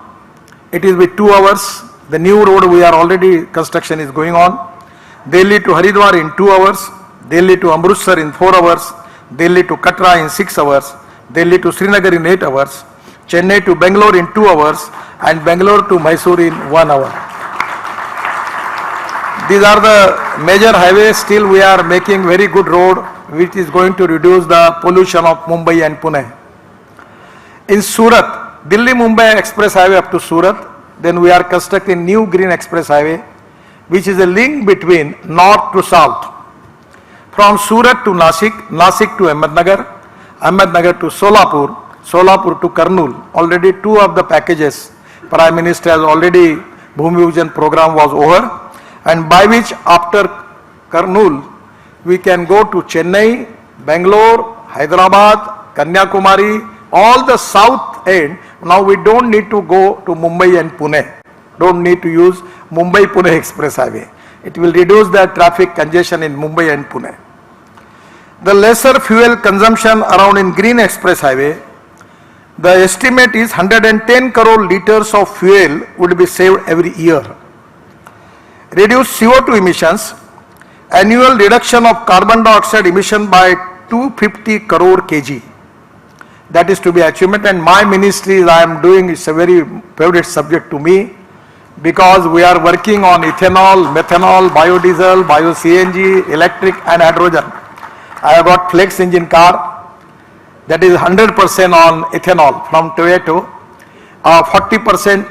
It is with 2 hours. The new road we are already, construction is going on. Delhi to Haridwar in 2 hours. Delhi to Amritsar in 4 hours. Delhi to Katra in 6 hours. Delhi to Srinagar in 8 hours. Chennai to Bangalore in 2 hours. And Bangalore to Mysore in 1 hour. These are the major highways. Still we are making very good road which is going to reduce the pollution of Mumbai and Pune. In Surat, Delhi-Mumbai Express Highway up to Surat, then we are constructing new green express highway which is a link between north to south. From Surat to Nasik, Nasik to Ahmednagar, Ahmednagar to Solapur, Solapur to Kurnool. Already 2 of the packages Prime Minister has already, Bhumi Pujan program was over, and by which after Kurnool we can go to Chennai, Bangalore, Hyderabad, Kanyakumari, all the south end. Now we don't need to go to Mumbai and Pune. Don't need to use Mumbai-Pune Express Highway. It will reduce the traffic congestion in Mumbai and Pune. The lesser fuel consumption around in Green Express Highway, The estimate is 110 crore liters of fuel would be saved every year. Reduce CO2 emissions, annual reduction of carbon dioxide emission by 250 crore kg. That is to be achievement, and my ministry I am doing is a very favorite subject to me, because we are working on ethanol, methanol, biodiesel, Bio-CNG, electric and hydrogen. I have got flex engine car that is 100% on ethanol from Toyota. 40%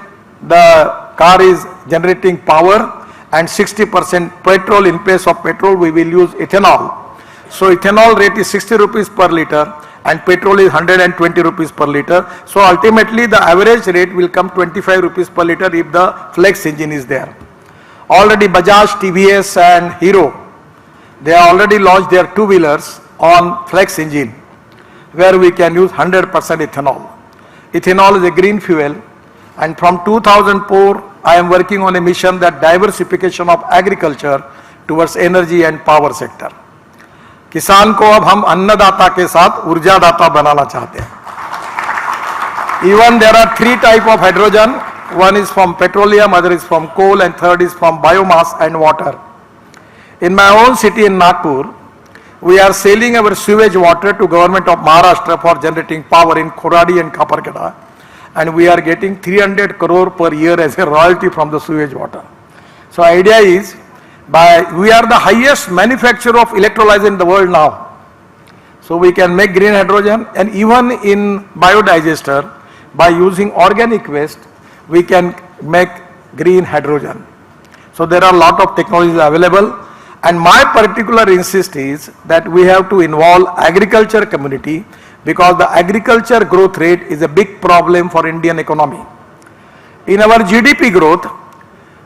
the car is generating power and 60% petrol. In place of petrol we will use ethanol. So ethanol rate is 60 rupees per liter and petrol is 120 rupees per liter. So ultimately the average rate will come 25 rupees per liter if the flex engine is there. Already Bajaj, TVS and Hero, they have already launched their two-wheelers on flex engine, where we can use 100% ethanol. Ethanol is a green fuel, and from 2004 I am working on a mission that diversification of agriculture towards energy and power sector. किसान को अब हम अन्नदाता के साथ ऊर्जादाता बनाना चाहते हैं. Even there are three types of hydrogen. One is from petroleum, other is from coal, and third is from biomass and water. In my own city in Nagpur, we are selling our sewage water to government of Maharashtra for generating power in Khoradi and Kaparkada, and we are getting 300 crore per year as a royalty from the sewage water. So idea is, we are the highest manufacturer of electrolyzer in the world now. So we can make green hydrogen, and even in biodigester, by using organic waste, we can make green hydrogen. So there are a lot of technologies available, and my particular insist is that we have to involve agriculture community, because the agriculture growth rate is a big problem for Indian economy. In our GDP growth,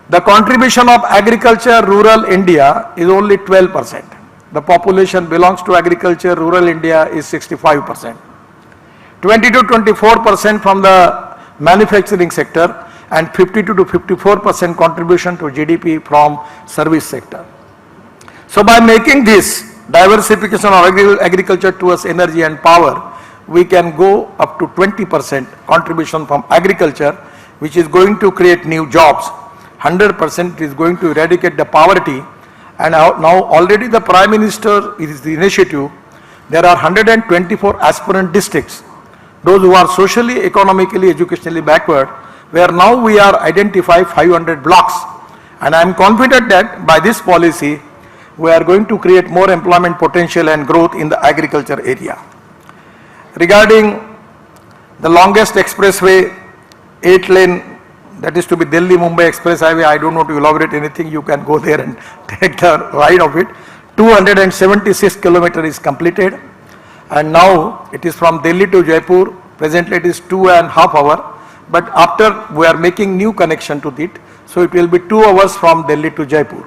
the contribution of agriculture rural India is only 12%. The population belongs to agriculture, rural India is 65%. 20 to 24% from the manufacturing sector, and 52 to 54% contribution to GDP from service sector. So by making this diversification of agriculture towards energy and power, we can go up to 20% contribution from agriculture, which is going to create new jobs. 100% is going to eradicate the poverty, and now already the Prime Minister is the initiative. There are 124 aspirant districts, those who are socially, economically, educationally backward, where now we are identify 500 blocks, and I am confident that by this policy we are going to create more employment potential and growth in the agriculture area. Regarding the longest expressway, 8-lane, that is to be Delhi-Mumbai Express Highway, I don't want to elaborate anything, you can go there and take the ride of it. 276 kilometers is completed, and now it is from Delhi to Jaipur. Presently it is 2.5 hours, but after we are making new connection to it, so it will be 2 hours from Delhi to Jaipur,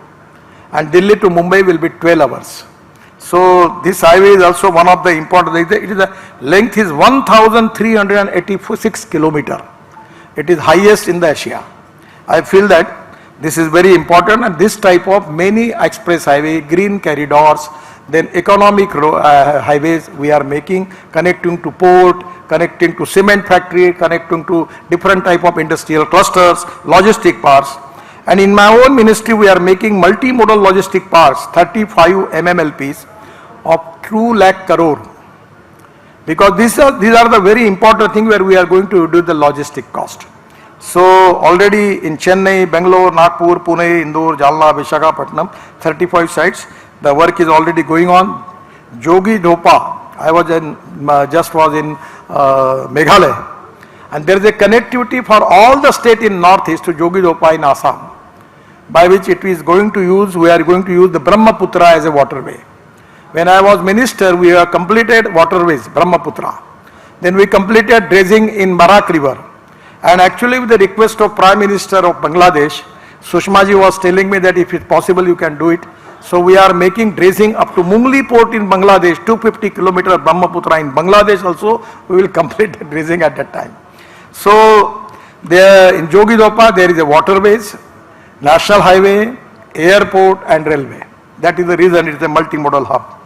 and Delhi to Mumbai will be 12 hours. So this highway is also one of the important, it is the length is 1,386 kilometers. It is highest in the Asia. I feel that this is very important, and this type of many express highway, green corridors, then economic highways we are making, connecting to port, connecting to cement factory, connecting to different type of industrial clusters, logistic parks. And in my own ministry we are making multimodal logistic parks, 35 MMLPs of 2 lakh crore. Because these are the very important things where we are going to do the logistic cost. So already in Chennai, Bangalore, Nagpur, Pune, Indore, Jalna, Visakhapatnam, 35 sites, the work is already going on. Jogi Dhopa, I was in, just was in Meghalaya, and there is a connectivity for all the state in northeast to Jogi Dhopa in Assam, by which it is going to use, we are going to use the Brahmaputra as a waterway. When I was minister, we have completed waterways, Brahmaputra. Then we completed dredging in Barak River. And actually with the request of Prime Minister of Bangladesh, Sushma ji was telling me that if it's possible you can do it. So we are making dredging up to Mungli port in Bangladesh, 250 kilometers Brahmaputra in Bangladesh also, we will complete the dredging at that time. So there in Jogi Dhopa there is a waterways, national highway, airport and railway. That is the reason it is a multimodal hub.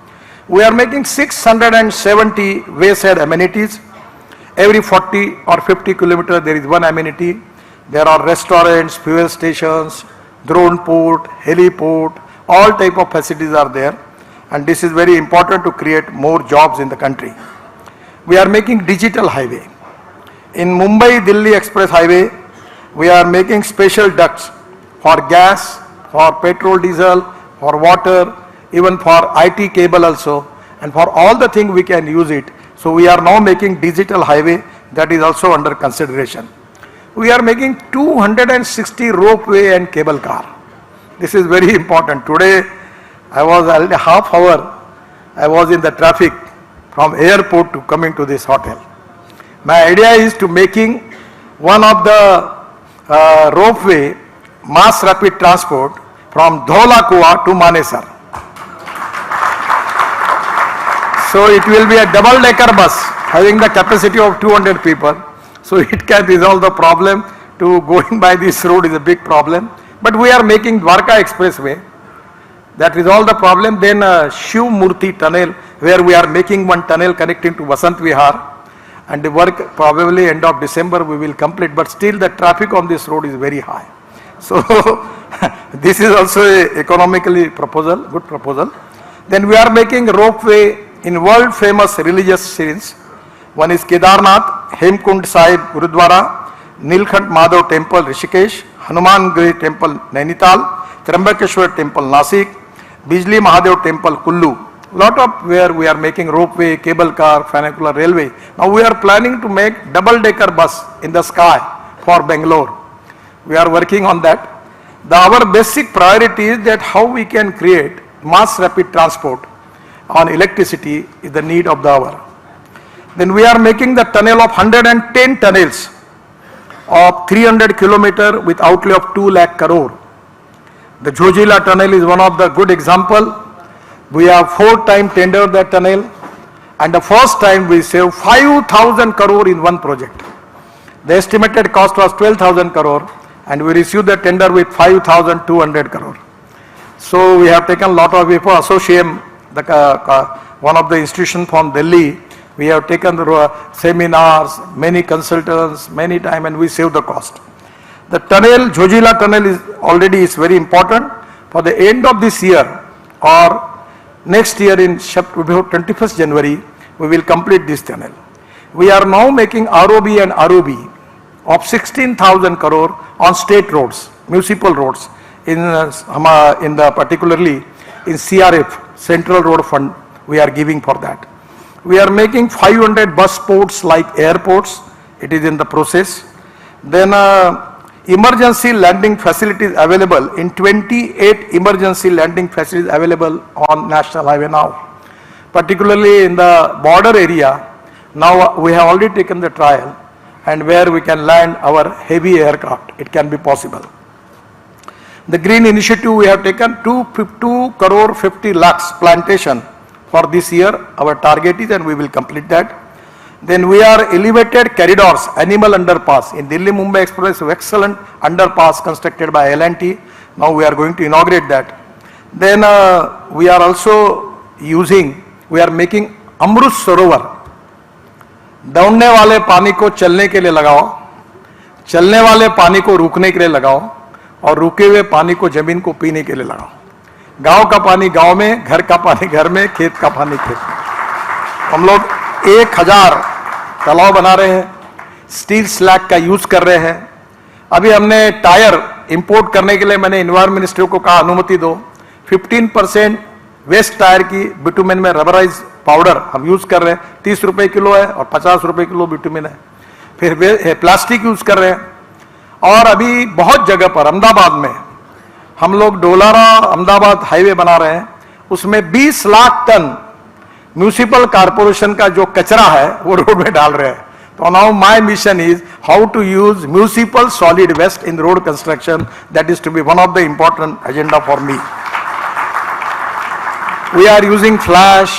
We are making 670 wayside amenities, Every 40 or 50 kilometers there is one amenity. There are restaurants, fuel stations, drone port, heliport, all type of facilities are there. And this is very important to create more jobs in the country. We are making digital highway. In Mumbai-Delhi Express Highway, we are making special ducts for gas, for petrol, diesel, for water, even for IT cable also, and for all the things we can use it. So we are now making digital highway, that is also under consideration. We are making 260 ropeway and cable car. This is very important. Today, I was a half hour, I was in the traffic from airport to coming to this hotel. My idea is to making one of the ropeway mass rapid transport from Dhola Kua to Manesar. So it will be a double-decker bus having the capacity of 200 people. So it can resolve the problem. To going by this road is a big problem. But we are making Dwarka Expressway. That resolve the problem. Then Shiv Murti tunnel, where we are making one tunnel connecting to Vasant Vihar. And the work probably end of December we will complete. But still the traffic on this road is very high. So this is also a economically proposal, good proposal. Then we are making ropeway in world famous religious scenes. One is Kedarnath, Hemkund Sahib Gurudwara, Nilkant Madhav Temple Rishikesh, Hanuman Giri Temple Nainital, Trambakeshwar Temple Nasik, Bijli Mahadev Temple Kullu. Lot of where we are making ropeway, cable car, funicular railway. Now we are planning to make double-decker bus in the sky for Bangalore. We are working on that. Our basic priority is that how we can create mass rapid transport on electricity is the need of the hour. Then we are making the tunnel of 110 tunnels of 300 kilometer with outlay of 2 lakh crore. The Jojila tunnel is one of the good example. We have 4-time tender that tunnel, and the first time we saved 5,000 crore in one project. The estimated cost was 12,000 crore and we received the tender with 5,200 crore. So we have taken a lot of effort. Associate, one of the institutions from Delhi, we have taken the seminars, many consultants, many time, and we saved the cost. The tunnel, Jojila tunnel is already very important. For the end of this year or next year in 21st January, we will complete this tunnel. We are now making ROB and ROB of 16,000 crore on state roads, municipal roads, in the particularly in CRF, Central Road Fund, we are giving for that. We are making 500 bus ports like airports, it is in the process. Then emergency landing facilities available in 28 emergency landing facilities available on National Highway now. Particularly in the border area, now we have already taken the trial, and where we can land our heavy aircraft, it can be possible. The green initiative, we have taken 2 crore 50 lakhs plantation for this year. Our target is, and we will complete that. Then we are elevated corridors, animal underpass in Delhi-Mumbai Express, excellent underpass constructed by L&T. Now we are going to inaugurate that. Then we are also using, we are making Amrut Sarovar. दौड़ने वाले पानी को चलने के लिए लगाओ, चलने वाले पानी को रुकने के लिए लगाओ, और रुके हुए पानी को जमीन को पीने के लिए लगाओ. गांव का पानी गांव में, घर का पानी घर में, खेत का पानी खेत में. हम लोग 1000 तालाब बना रहे हैं, स्टील स्लैग का यूज कर रहे हैं. अभी हमने टायर इंपोर्ट करने के लिए मैंने एनवायरमेंट मिनिस्टर को कहा अनुमति दो. 15% वेस्ट टायर की बिटुमेन में रबराइज पाउडर हम यूज कर रहे हैं. 30 रुपए किलो है और 50 रुपए किलो बिटुमेन है. फिर प्लास्टिक यूज कर रहे हैं. और अभी बहुत जगह पर अहमदाबाद में हम लोग डोलारा अहमदाबाद हाईवे बना रहे हैं. उसमें 20 लाख टन म्यूनिसिपल कारपोरेशन का जो कचरा है वो रोड में डाल रहे हैं. तो now my mission is how to use municipal solid waste in road construction. That is to be one of the important agenda for me. We are using flash,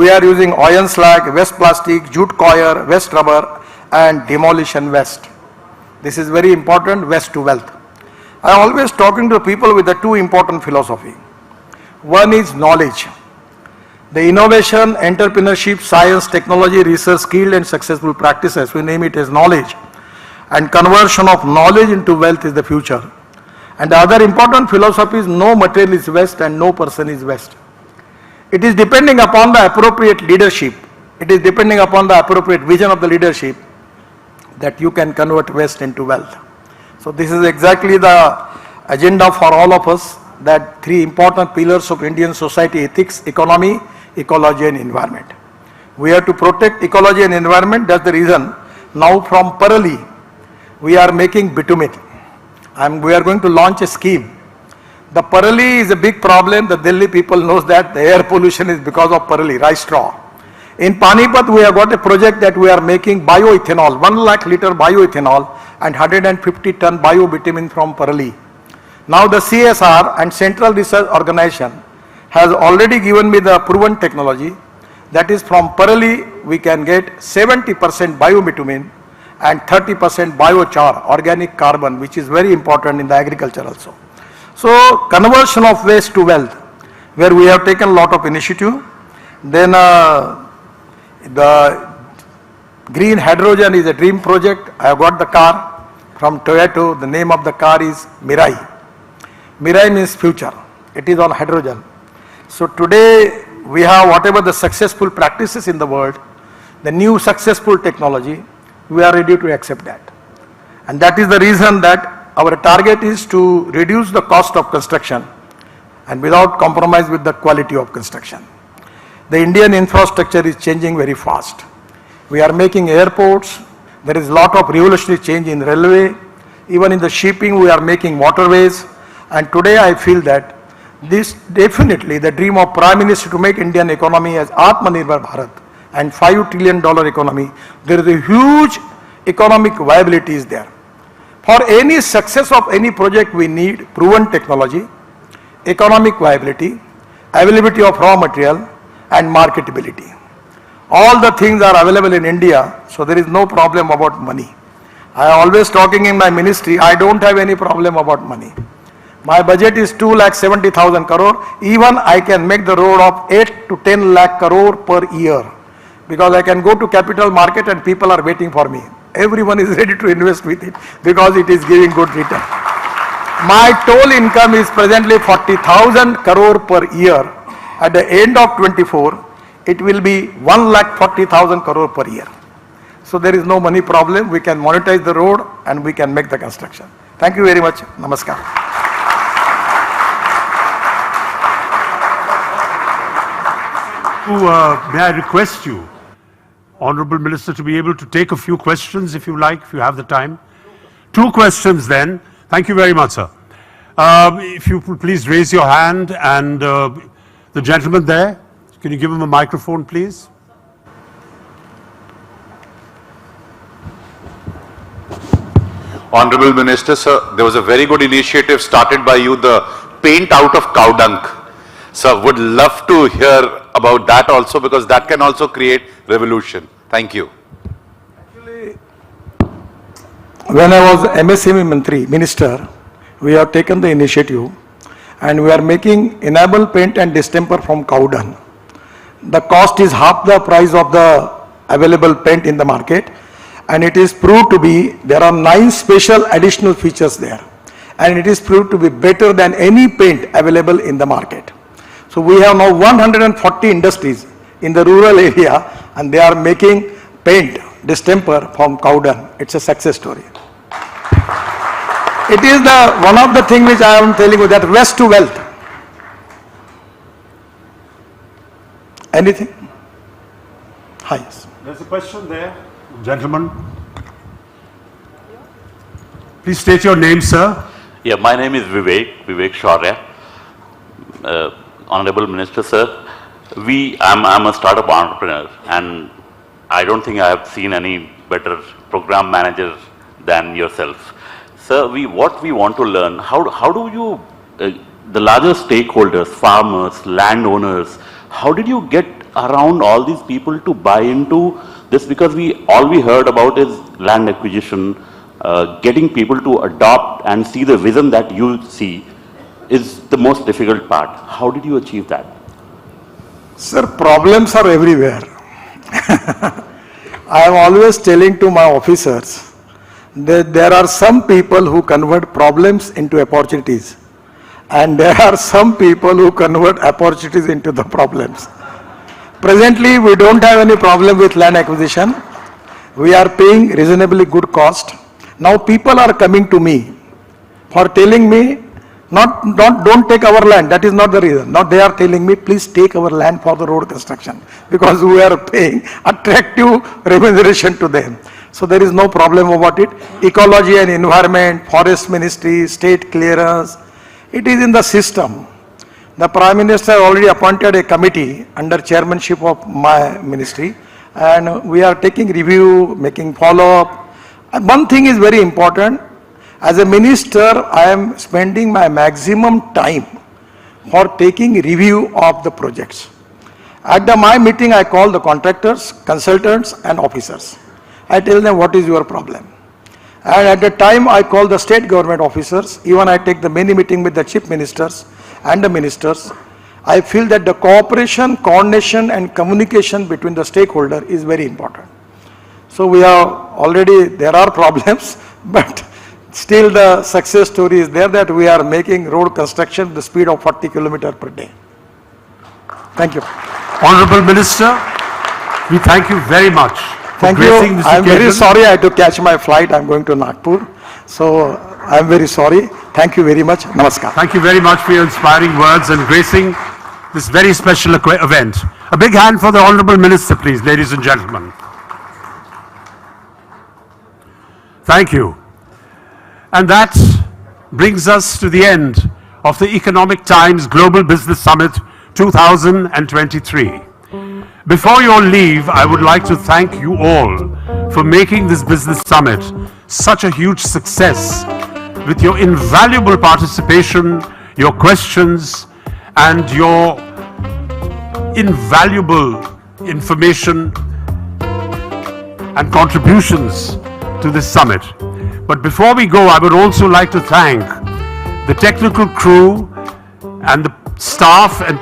we are using iron slag, waste plastic, jute coir, waste rubber, and demolition waste. This is very important, waste to wealth. I am always talking to people with the two important philosophy. One is knowledge. The innovation, entrepreneurship, science, technology, research, skilled and successful practices, we name it as knowledge, and conversion of knowledge into wealth is the future. And the other important philosophy is no material is waste and no person is waste. It is depending upon the appropriate leadership. It is depending upon the appropriate vision of the leadership that you can convert waste into wealth. So this is exactly the agenda for all of us, that three important pillars of Indian society: ethics, economy, ecology and environment. We have to protect ecology and environment. That's the reason now from Parali we are making bitumen, and we are going to launch a scheme. The Parali is a big problem. The Delhi people knows that the air pollution is because of Parali, rice straw. In Panipat we have got a project that we are making bioethanol, 1 lakh liter bioethanol and 150 ton bio-bitumen from Parali. Now the CSR and Central Research Organization has already given me the proven technology, that is from Parali we can get 70% bio-bitumen and 30% biochar, organic carbon, which is very important in the agriculture also. So conversion of waste to wealth, where we have taken a lot of initiative. Then the green hydrogen is a dream project. I have got the car from Toyota. The name of the car is Mirai. Mirai means future. It is on hydrogen. So today we have whatever the successful practices in the world, the new successful technology, we are ready to accept that. And that is the reason that our target is to reduce the cost of construction and without compromise with the quality of construction. The Indian infrastructure is changing very fast. We are making airports. There is a lot of revolutionary change in railway. Even in the shipping we are making waterways. And today I feel that this definitely the dream of Prime Minister to make Indian economy as Atmanirbhar Bharat and $5 trillion economy, there is a huge economic viability is there. For any success of any project we need proven technology, economic viability, availability of raw material and marketability. All the things are available in India, so there is no problem about money. I am always talking in my ministry, I don't have any problem about money. My budget is 2,70,000 crore. Even I can make the road of 8 to 10 lakh crore per year, because I can go to capital market and people are waiting for me. Everyone is ready to invest with it because it is giving good return. My total income is presently 40,000 crore per year. At the end of 24, it will be 1,40,000 crore per year. So there is no money problem. We can monetize the road and we can make the construction. Thank you very much. Namaskar. May I request you, Honorable Minister, to be able to take a few questions if you like, if you have the time. 2 questions then. Thank you very much, sir. If you would please raise your hand, and the gentleman there, can you give him a microphone, please? Honorable Minister, sir, there was a very good initiative started by you, the paint out of cow dung. Sir, would love to hear about that also, because that can also create revolution. Thank you. Actually, when I was MSME Minister, we have taken the initiative and we are making enamel paint and distemper from cow dung. The cost is half the price of the available paint in the market, and it is proved to be, there are 9 special additional features there, and it is proved to be better than any paint available in the market. So we have now 140 industries in the rural area, and they are making paint, distemper from cow dung. It's a success story. It is the one of the things which I am telling you, that waste to wealth. Anything? Hi. Yes. There's a question there, gentleman. Please state your name, sir. Yeah, my name is Vivek Shaurya. Honorable Minister, sir, I'm a startup entrepreneur, and I don't think I have seen any better program manager than yourself. Sir, what we want to learn, how do you, the larger stakeholders, farmers, landowners, how did you get around all these people to buy into this? Because all we heard about is land acquisition, getting people to adopt and see the vision that you see is the most difficult part. How did you achieve that? Sir, problems are everywhere. I am always telling to my officers that there are some people who convert problems into opportunities, and there are some people who convert opportunities into the problems. Presently, we don't have any problem with land acquisition. We are paying reasonably good cost. Now people are coming to me for telling me, don't take our land. That is not the reason. Now they are telling me, please take our land for the road construction, because we are paying attractive remuneration to them. So there is no problem about it. Ecology and environment, forest ministry, state clearance, it is in the system. The Prime Minister already appointed a committee under chairmanship of my ministry, and we are taking review, making follow-up. And one thing is very important. As a minister, I am spending my maximum time for taking review of the projects. At my meeting, I call the contractors, consultants and officers. I tell them what is your problem. And at the time, I call the state government officers. Even I take the many meeting with the chief ministers and the ministers. I feel that the cooperation, coordination and communication between the stakeholder is very important. So we are already, there are problems, but still the success story is there that we are making road construction at the speed of 40 km per day. Thank you. Honorable Minister, we thank you very much. Thank you. I am very sorry I had to catch my flight. I am going to Nagpur. So I am very sorry. Thank you very much. Namaskar. Thank you very much for your inspiring words and gracing this very special event. A big hand for the Honorable Minister, please, ladies and gentlemen. Thank you. And that brings us to the end of the Economic Times Global Business Summit 2023. Before you all leave, I would like to thank you all for making this business summit such a huge success with your invaluable participation, your questions, and your invaluable information and contributions to this summit. But before we go, I would also like to thank the technical crew and the staff and